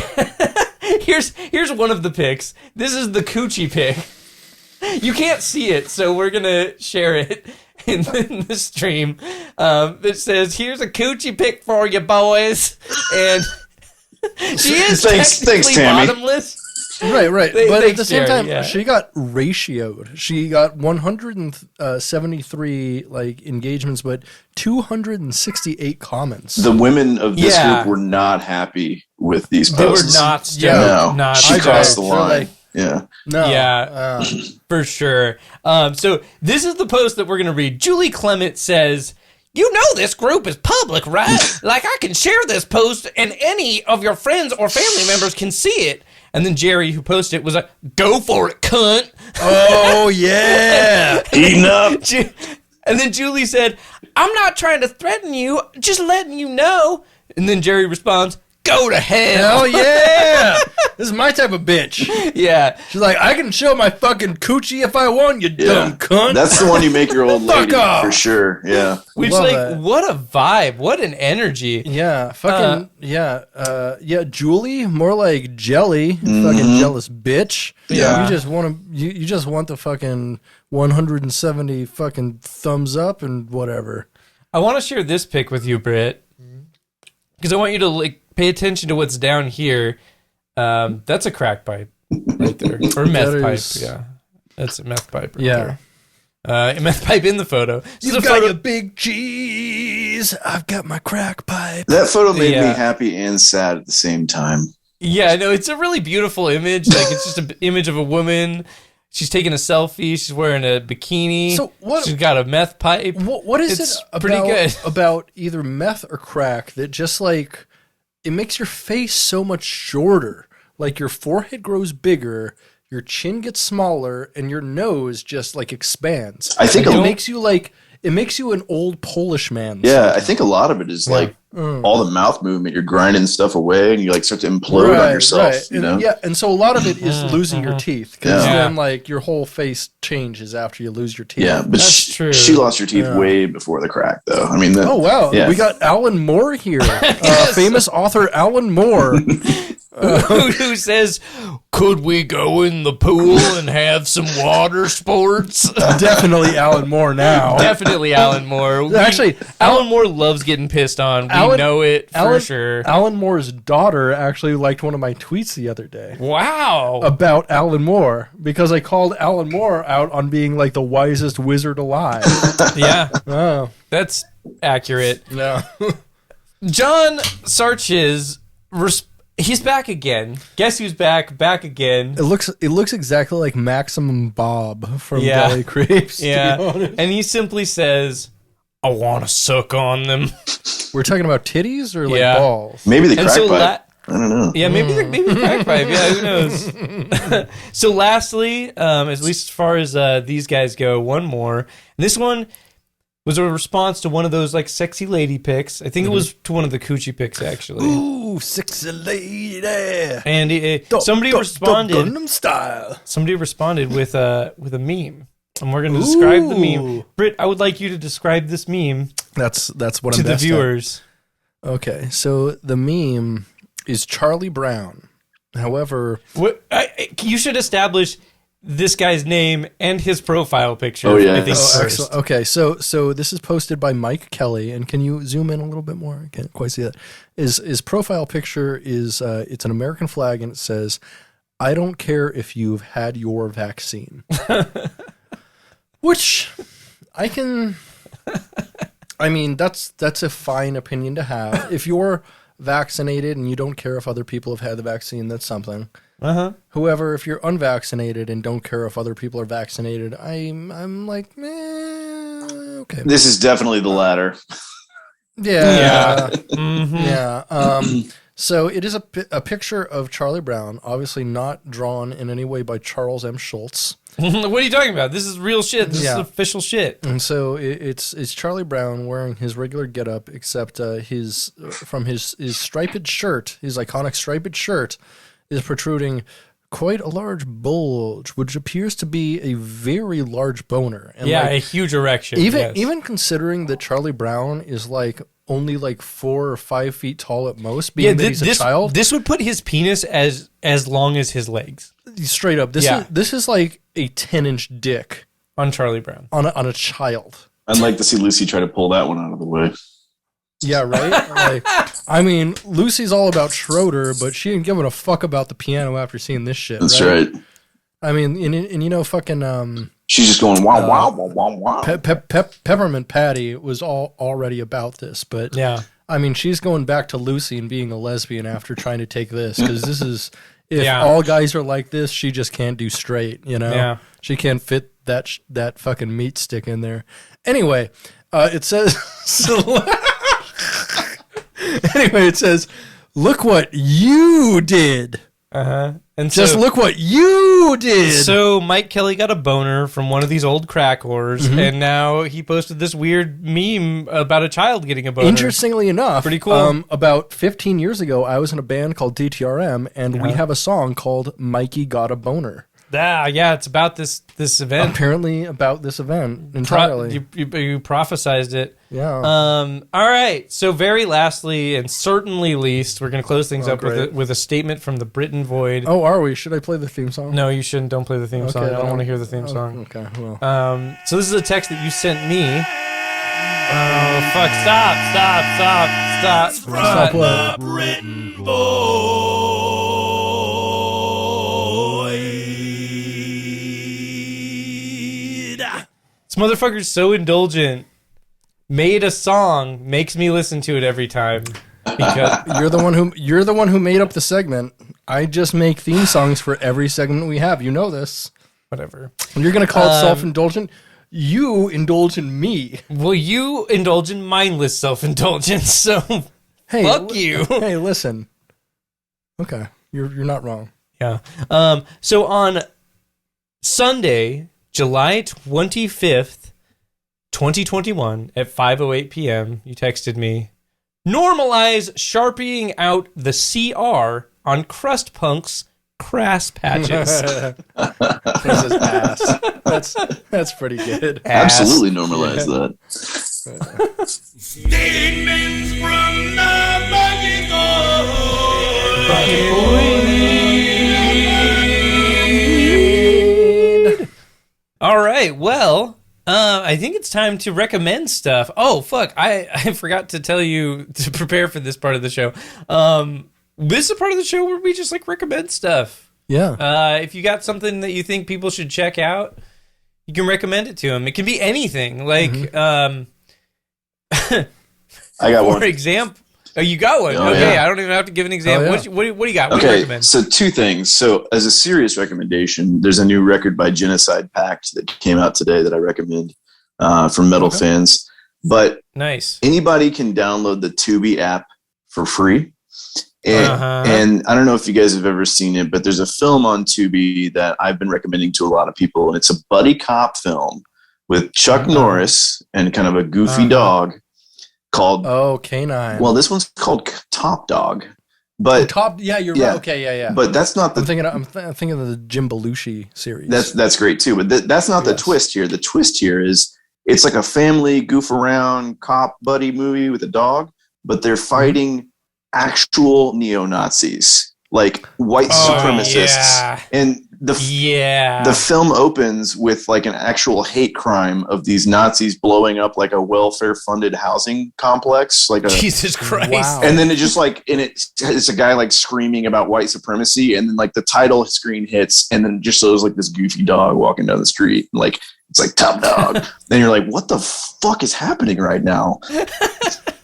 Here's one of the pics. This is the coochie pic. You can't see it, so we're gonna share it in the stream. It says, "Here's a coochie pic for you, boys," and she is Thanks, technically Tammy. bottomless. Right. But Thanks, at the same Jerry, time, yeah. she got ratioed. She got 173 like engagements, but 268 comments. The women of this Yeah. group were not happy with these They were posts. not stoked. No, Not she I stoked. crossed the bet. line. They're like- Yeah. No. Yeah. For sure. So this is the post that we're going to read. Julie Clement says, "You know this group is public, right? Like I can share this post and any of your friends or family members can see it." And then Jerry, who posted it, was like, "Go for it, cunt." Oh yeah. Eating up. And then Julie said, "I'm not trying to threaten you, just letting you know." And then Jerry responds, "Go to hell." Hell yeah. This is my type of bitch. Yeah. She's like, I can show my fucking coochie if I want, you Yeah. dumb cunt. That's the one you make your old Fuck lady off. for sure. Yeah. Which, Love like, that. what a vibe. What an energy. Yeah, fucking Julie, more like jelly, fucking jealous bitch. Yeah. you just want to, you just want the fucking 170 fucking thumbs up and whatever. I want to share this pic with you, Britt, because I want you to like pay attention to what's down here. That's a crack pipe right there, or meth That pipe. is- Yeah, that's a meth pipe. Right Yeah. there. Meth pipe in the photo. This is You've a got photo- your big cheese. I've got my crack pipe. That photo made Yeah. me happy and sad at the same time. Yeah, no, it's a really beautiful image. Like it's just an image of a woman. She's taking a selfie. She's wearing a bikini. So what- She's got a meth pipe. What is It's it pretty about, good. about either meth or crack that just like it makes your face so much shorter? Like your forehead grows bigger, your chin gets smaller, and your nose just like expands. I think Like, a- it makes you an old Polish man. Yeah, I think a lot of it is like all the mouth movement. You're grinding stuff away, and you like start to implode on yourself. You and, know? yeah, and so a lot of it is losing your teeth because Yeah. then like your whole face changes after you lose your teeth. Yeah, but That's true. she lost her teeth way before the crack, though. I mean, Oh wow, Yeah. we got Alan Moore here, famous author Alan Moore. who says, "Could we go in the pool and have some water sports?" Definitely Alan Moore now. Definitely Alan Moore. Actually, Alan Moore loves getting pissed on. We know it for sure. Alan Moore's daughter actually liked one of my tweets the other day. Wow. About Alan Moore, because I called Alan Moore out on being like the wisest wizard alive. Yeah. Oh. That's accurate. No. John Sarch's he's back again. Guess who's back? Back again. It looks exactly like Maximum Bob from Deli Creeps. Yeah. And he simply says, "I want to suck on them." We're talking about titties or like balls? Maybe the crack pipe. I don't know. Yeah, maybe the crack pipe. Yeah, who knows? So lastly, at least as far as these guys go, one more. And this one was a response to one of those like sexy lady pics. I think it was to one of the coochie pics actually. Ooh, sexy lady. And somebody responded. Gangnam Style. Somebody responded with a meme. And we're going to describe the meme. Britt, I would like you to describe this meme. That's what to I'm the viewers. At. Okay, so the meme is Charlie Brown. However, you should establish this guy's name and his profile picture. Oh yeah. I think first. Excellent. Okay, so this is posted by Mike Kelly, and can you zoom in a little bit more? I can't quite see that. His profile picture is it's an American flag, and it says, "I don't care if you've had your vaccine," which I mean that's a fine opinion to have. If you're vaccinated and you don't care if other people have had the vaccine, that's something. However, if you're unvaccinated and don't care if other people are vaccinated, I'm like, okay. This is definitely the latter. Yeah. Yeah. So it is a picture of Charlie Brown, obviously not drawn in any way by Charles M. Schultz. What are you talking about? This is real shit. This is official shit. And so it's Charlie Brown wearing his regular getup, except his striped shirt, his iconic striped shirt, is protruding quite a large bulge, which appears to be a very large boner. And a huge erection. Even considering that Charlie Brown is like only like 4 or 5 feet tall at most, being that he's a child. This would put his penis as long as his legs. Straight up, this is like a 10-inch dick on Charlie Brown on a child. I'd like to see Lucy try to pull that one out of the way. Yeah, right? Like, I mean, Lucy's all about Schroeder, but she ain't giving a fuck about the piano after seeing this shit. That's right. I mean, and you know, fucking... she's just going, wow, wow, wow, wow, wow. Peppermint Patty was already about this, but... Yeah. I mean, she's going back to Lucy and being a lesbian after trying to take this, because this is... If all guys are like this, she just can't do straight, you know? Yeah. She can't fit that fucking meat stick in there. Anyway, it says... Anyway, it says, "Look what you did." And just look what you did. So Mike Kelly got a boner from one of these old crack whores, and now he posted this weird meme about a child getting a boner. Interestingly enough, pretty cool. About 15 years ago, I was in a band called DTRM, and we have a song called "Mikey Got a Boner." Yeah, it's about this event. Apparently about this event entirely. You prophesized it. Yeah. All right. So very lastly, and certainly least, we're going to close things up with a statement from the Britain Void. Oh, are we? Should I play the theme song? No, you shouldn't. Don't play the theme song. I don't want to hear the theme song. Okay. Well. So this is a text that you sent me. Oh fuck! Stop! What? Britain Void. This motherfucker's so indulgent. Made a song, makes me listen to it every time. Because you're the one who made up the segment. I just make theme songs for every segment we have. You know this. Whatever. You're gonna call it self-indulgent. You indulge in me. Well, you indulge in mindless self-indulgence. So, fuck you. Hey, listen. Okay, you're not wrong. Yeah. So on Sunday, July 25th, 2021 at 5:08 p.m., you texted me, "Normalize sharpieing out the CR on crust punks' crass patches." This is ass. That's pretty good. Ass. Absolutely normalize that. Statements from the Buckethead. All right, well, I think it's time to recommend stuff. Oh, fuck, I forgot to tell you to prepare for this part of the show. This is a part of the show where we just, like, recommend stuff. Yeah. If you got something that you think people should check out, you can recommend it to them. It can be anything. Like, I got one. For example... Oh, you got one? Oh, okay, yeah. I don't even have to give an example. Oh, yeah. What do you got? What do you Okay, recommend? so two things. So as a serious recommendation, there's a new record by Genocide Pact that came out today that I recommend for metal fans. But Nice. anybody can download the Tubi app for free. And I don't know if you guys have ever seen it, but there's a film on Tubi that I've been recommending to a lot of people, and it's a buddy cop film with Chuck Norris and kind of a goofy dog called Canine. Well, this one's called Top Dog, but you're yeah. right. Okay, yeah. But that's not the. I'm thinking of the Jim Belushi series. That's great too, but that's not the twist here. The twist here is it's like a family goof around cop buddy movie with a dog, but they're fighting actual neo-Nazis, like white supremacists, and the film opens with like an actual hate crime of these Nazis blowing up like a welfare-funded housing complex, like a Jesus Christ. Wow. and then it just like it's a guy like screaming about white supremacy, and then like the title screen hits, and then it just shows like this goofy dog walking down the street, and like it's like Top Dog. Then you're like, what the fuck is happening right now?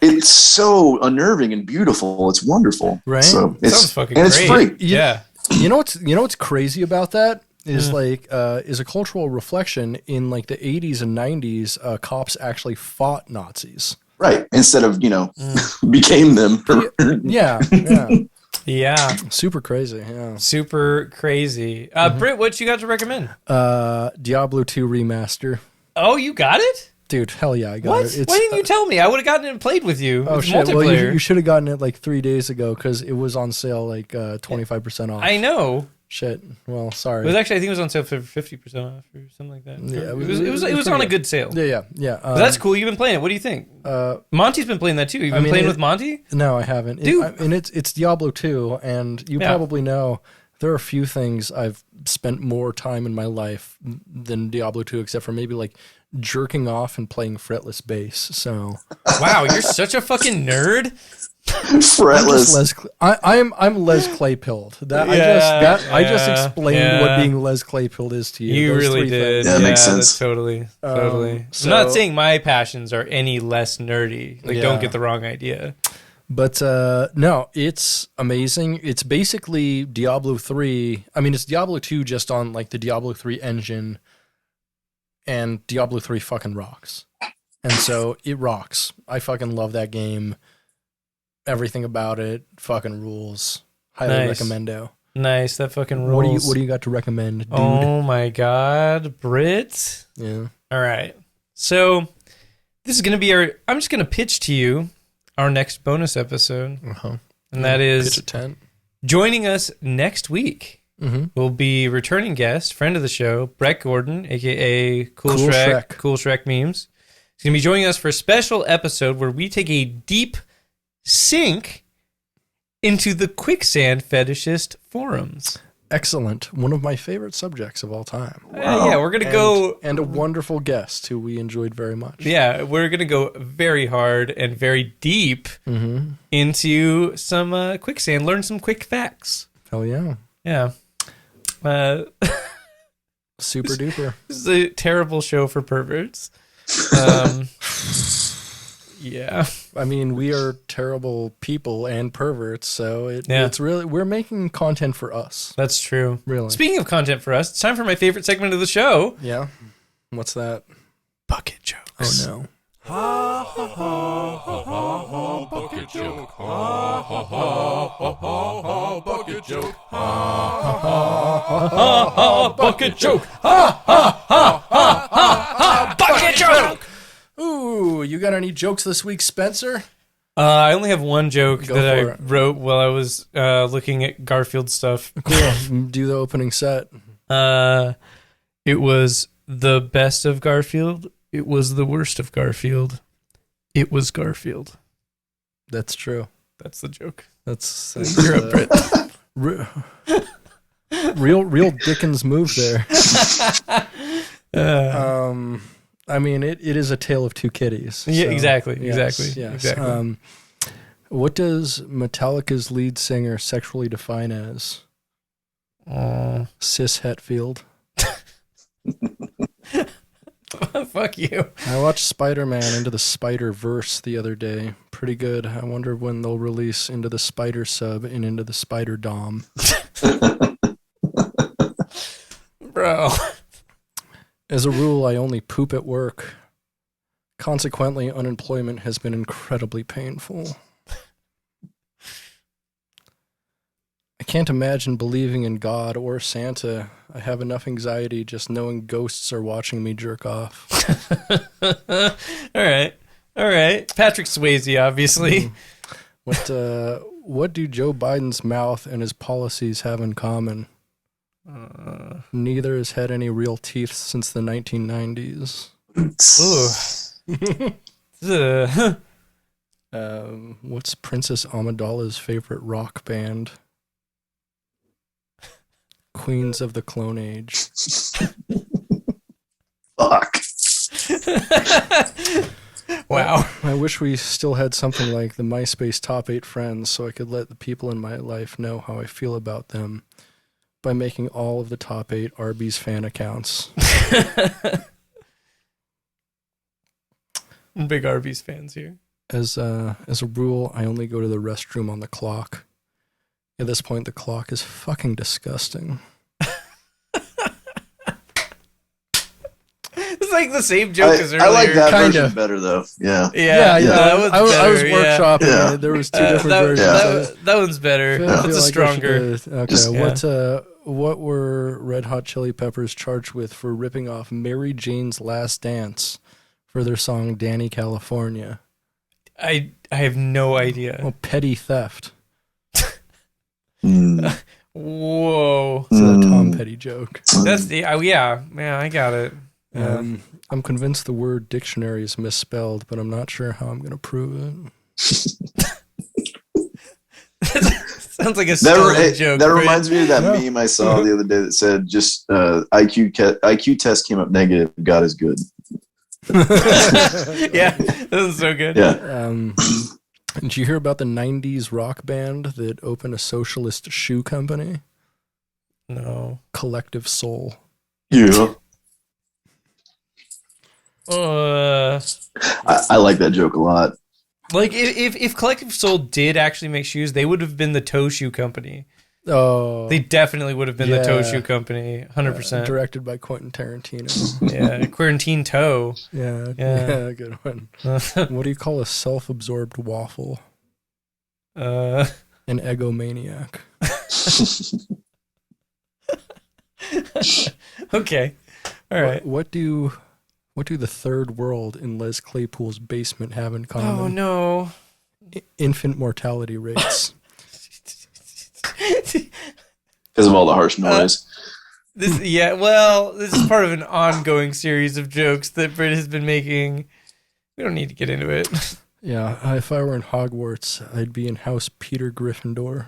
It's so unnerving and beautiful. It's wonderful. Right? So Sounds fucking and great. it's free. Yeah. You know what's crazy about that is is a cultural reflection in like the 80s and 90s. Cops actually fought Nazis. Right. Instead of, became them. Yeah. Yeah. Super crazy. Yeah. Super crazy. Britt, what you got to recommend? Diablo 2 remaster. Oh, you got it? Dude, hell yeah, I got What? it. Why didn't you tell me? I would have gotten it and played with you. Oh It's shit! Well, multiplayer. you should have gotten it like 3 days ago because it was on sale like 25% off. I know. Shit. Well, sorry. It was actually, I think it was on sale for 50% off or something like that. Yeah, it was on a good sale. Yeah. But that's cool. You've been playing it. What do you think? Monty's been playing that too. You've been playing with Monty? No, I haven't. Dude. And it's Diablo 2, and you probably know there are a few things I've spent more time in my life than Diablo 2, except for maybe like jerking off and playing fretless bass. So Wow, you're such a fucking nerd. Fretless. I'm Les Claypilled. I just explained what being Les Claypilled is to you. You Those really three did. things. Yeah, that makes sense. That's totally. I'm so- not saying my passions are any less nerdy. Like, don't Yeah. get the wrong idea. But no, it's amazing. It's basically Diablo 3. I mean, it's Diablo 2 just on like the Diablo 3 engine, and Diablo 3 fucking rocks. And so it rocks. I fucking love that game. Everything about it fucking rules. Highly recommendo. Nice, that fucking rules. What do you got to recommend, dude? Oh my god, Brit. Yeah. All right. So this is going to be I'm just going to pitch to you our next bonus episode. And that is Pitch a tent. joining us next week. Mm-hmm. Will be returning guest, friend of the show, Brett Gordon, aka Cool Shrek Memes. He's going to be joining us for a special episode where we take a deep sink into the quicksand fetishist forums. Excellent. One of my favorite subjects of all time. Yeah, we're going to go... And a wonderful guest who we enjoyed very much. Yeah, we're going to go very hard and very deep into some quicksand, learn some quick facts. Hell yeah. Yeah. Super duper. This is a terrible show for perverts. Yeah. I mean, we are terrible people and perverts, so Yeah. it's really, we're making content for us. That's true. Really. Speaking of content for us, it's time for my favorite segment of the show. Yeah. What's that? Bucket jokes. Oh no. Bucket joke. Ha ha ha ha ha bucket joke. Ha ha ha bucket joke. Bucket joke! Ooh, you got any jokes this week, Spencer? I only have one joke Go that for I it. wrote while I was looking at Garfield stuff. Cool. Do the opening set. It was the best of Garfield. It was the worst of Garfield. It was Garfield. That's true. That's the joke. That's you're a Brit. Real Dickens move there. I mean, it is a tale of two kitties. Yeah, so, exactly. Yes. What does Metallica's lead singer sexually define as? Cis Hetfield. Fuck you. I watched Spider-Man Into the Spider-Verse the other day. Pretty good. I wonder when they'll release Into the Spider Sub and Into the Spider Dom. Bro. As a rule, I only poop at work. Consequently, unemployment has been incredibly painful. I can't imagine believing in God or Santa. I have enough anxiety just knowing ghosts are watching me jerk off. All right. Patrick Swayze, obviously. What do Joe Biden's mouth and his policies have in common? Neither has had any real teeth since the 1990s. What's Princess Amidala's favorite rock band? Queens of the Clone Age. Fuck. Wow. I wish we still had something like the MySpace Top 8 Friends so I could let the people in my life know how I feel about them by making all of the top 8 Arby's fan accounts. Big Arby's fans here. As a rule, I only go to the restroom on the clock. At this point, the clock is fucking disgusting. It's like the same joke as earlier. I like that Kinda. version better, though. Yeah. Yeah. That one's I was better, workshopping yeah. it. There was two different versions. That one's better. That's a stronger. What were Red Hot Chili Peppers charged with for ripping off Mary Jane's Last Dance for their song Danny California? I have no idea. Well, petty theft. Whoa. It's a Tom Petty joke. That's the yeah, I got it. Yeah. I'm convinced the word dictionary is misspelled, but I'm not sure how I'm going to prove it. Sounds like a stolen joke. That right? reminds me of that meme I saw the other day that said just IQ test came up negative. God is good. Yeah, that was so good. Yeah. Did you hear about the 90s rock band that opened a socialist shoe company? No. Collective Soul. Yeah. I like that joke a lot. Like if Collective Soul did actually make shoes, they would have been the toe shoe company. Oh, They definitely would have been the toe shoe company, 100%. Directed by Quentin Tarantino. Yeah, Quarantine Toe. Yeah, good one. What do you call a self-absorbed waffle? An egomaniac. Okay, all right. What do the third world in Les Claypool's basement have in common? Oh no! Infant mortality rates. Because of all the harsh noise. This is part of an ongoing series of jokes that Britt has been making. We don't need to get into it. Yeah, if I were in Hogwarts, I'd be in House Peter Gryffindor.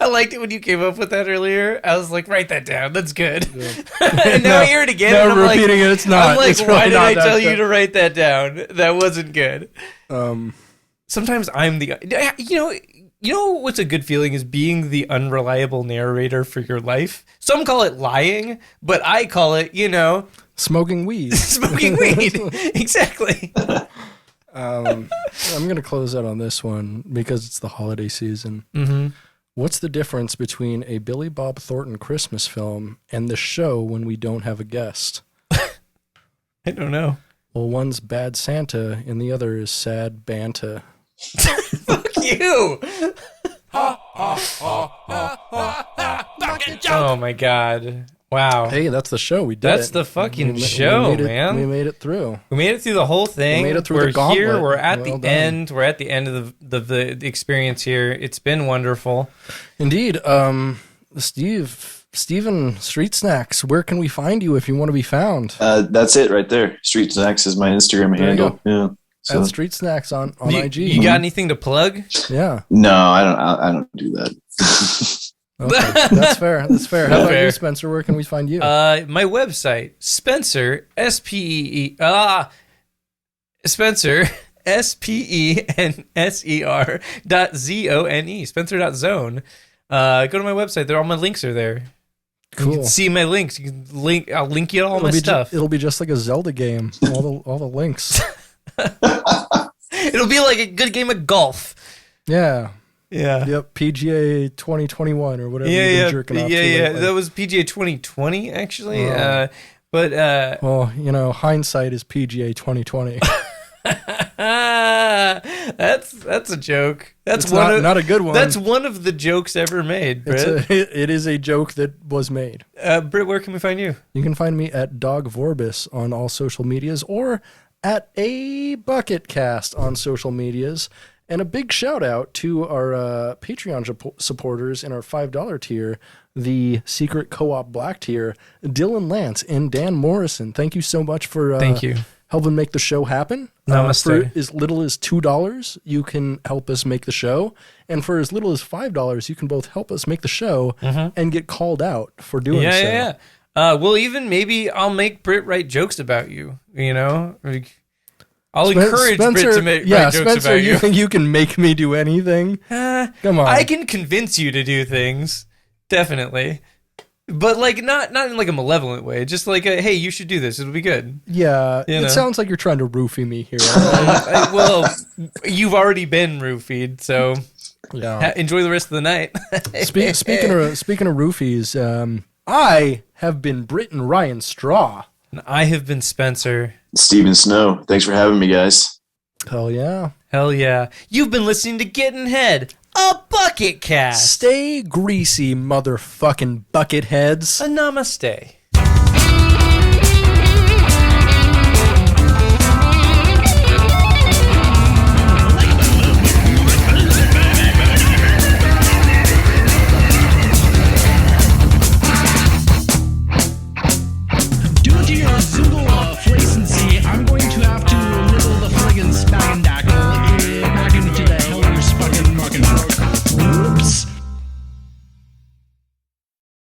I liked it when you came up with that earlier. I was like, write that down. That's good. Yeah. And now I hear it again. No, and I'm repeating it, it's not. I'm like, it's why really did I not tell that you good. to write that down? That wasn't good. Sometimes I'm the... You know what's a good feeling is being the unreliable narrator for your life. Some call it lying, but I call it, smoking weed. Smoking weed. Exactly. I'm going to close out on this one because it's the holiday season. Mm-hmm. What's the difference between a Billy Bob Thornton Christmas film and the show when we don't have a guest? I don't know. Well, one's Bad Santa and the other is Sad Banta. Fuck you. Oh my god. Wow. Hey, that's the show. We did That's it. the fucking show, man. We made it through. We made it through the whole thing. We made it through We're the gauntlet. here. We're at Well the done. end. We're at the end of the experience here. It's been wonderful. Indeed. Steven, Street Snacks, where can we find you if you want to be found? That's it right there. Street Snacks is my Instagram There you handle. Yeah. So Street Snacks on IG. You got anything to plug? Yeah. no, I don't do that. Okay. That's fair. That's fair. How about you, Spencer? Where can we find you? My website, Spencer, Spencer, SPENSER.ZONE, Spencer.zone. Go to my website. All my links are there. Cool. You can see my links. I'll link you to all my stuff. It'll be just like a Zelda game. All the links. It'll be like a good game of golf. Yeah. Yeah. Yep. PGA 2021 or whatever you've been jerking off to lately. That was PGA 2020 actually. Oh. Well, hindsight is PGA 2020. that's a joke. That's not a good one. That's one of the jokes ever made, Britt. It is a joke that was made. Britt, where can we find you? You can find me at Dog Vorbis on all social medias or at a Bucketcast on social medias. And a big shout out to our Patreon supporters in our $5 tier, the secret co-op black tier, Dylan Lance and Dan Morrison. Thank you so much for Thank you. Helping make the show happen. Namaste. For as little as $2, you can help us make the show. And for as little as $5, you can both help us make the show and get called out for doing so. Yeah. Well, even maybe I'll make Britt write jokes about you, I'll encourage Britt to write jokes Spencer, about you. You think you can make me do anything? Come on. I can convince you to do things, definitely. But not in like a malevolent way. Just like, hey, you should do this. It'll be good. Yeah, it sounds like you're trying to roofie me here. Well, you've already been roofied, so yeah. Enjoy the rest of the night. Speaking of roofies, I have been Britton Ryan Straw. And I have been Spencer. Steven Snow. Thanks for having me, guys. Hell yeah. Hell yeah. You've been listening to Gettin' Head, a Bucketcast. Stay greasy, motherfucking bucketheads. A namaste.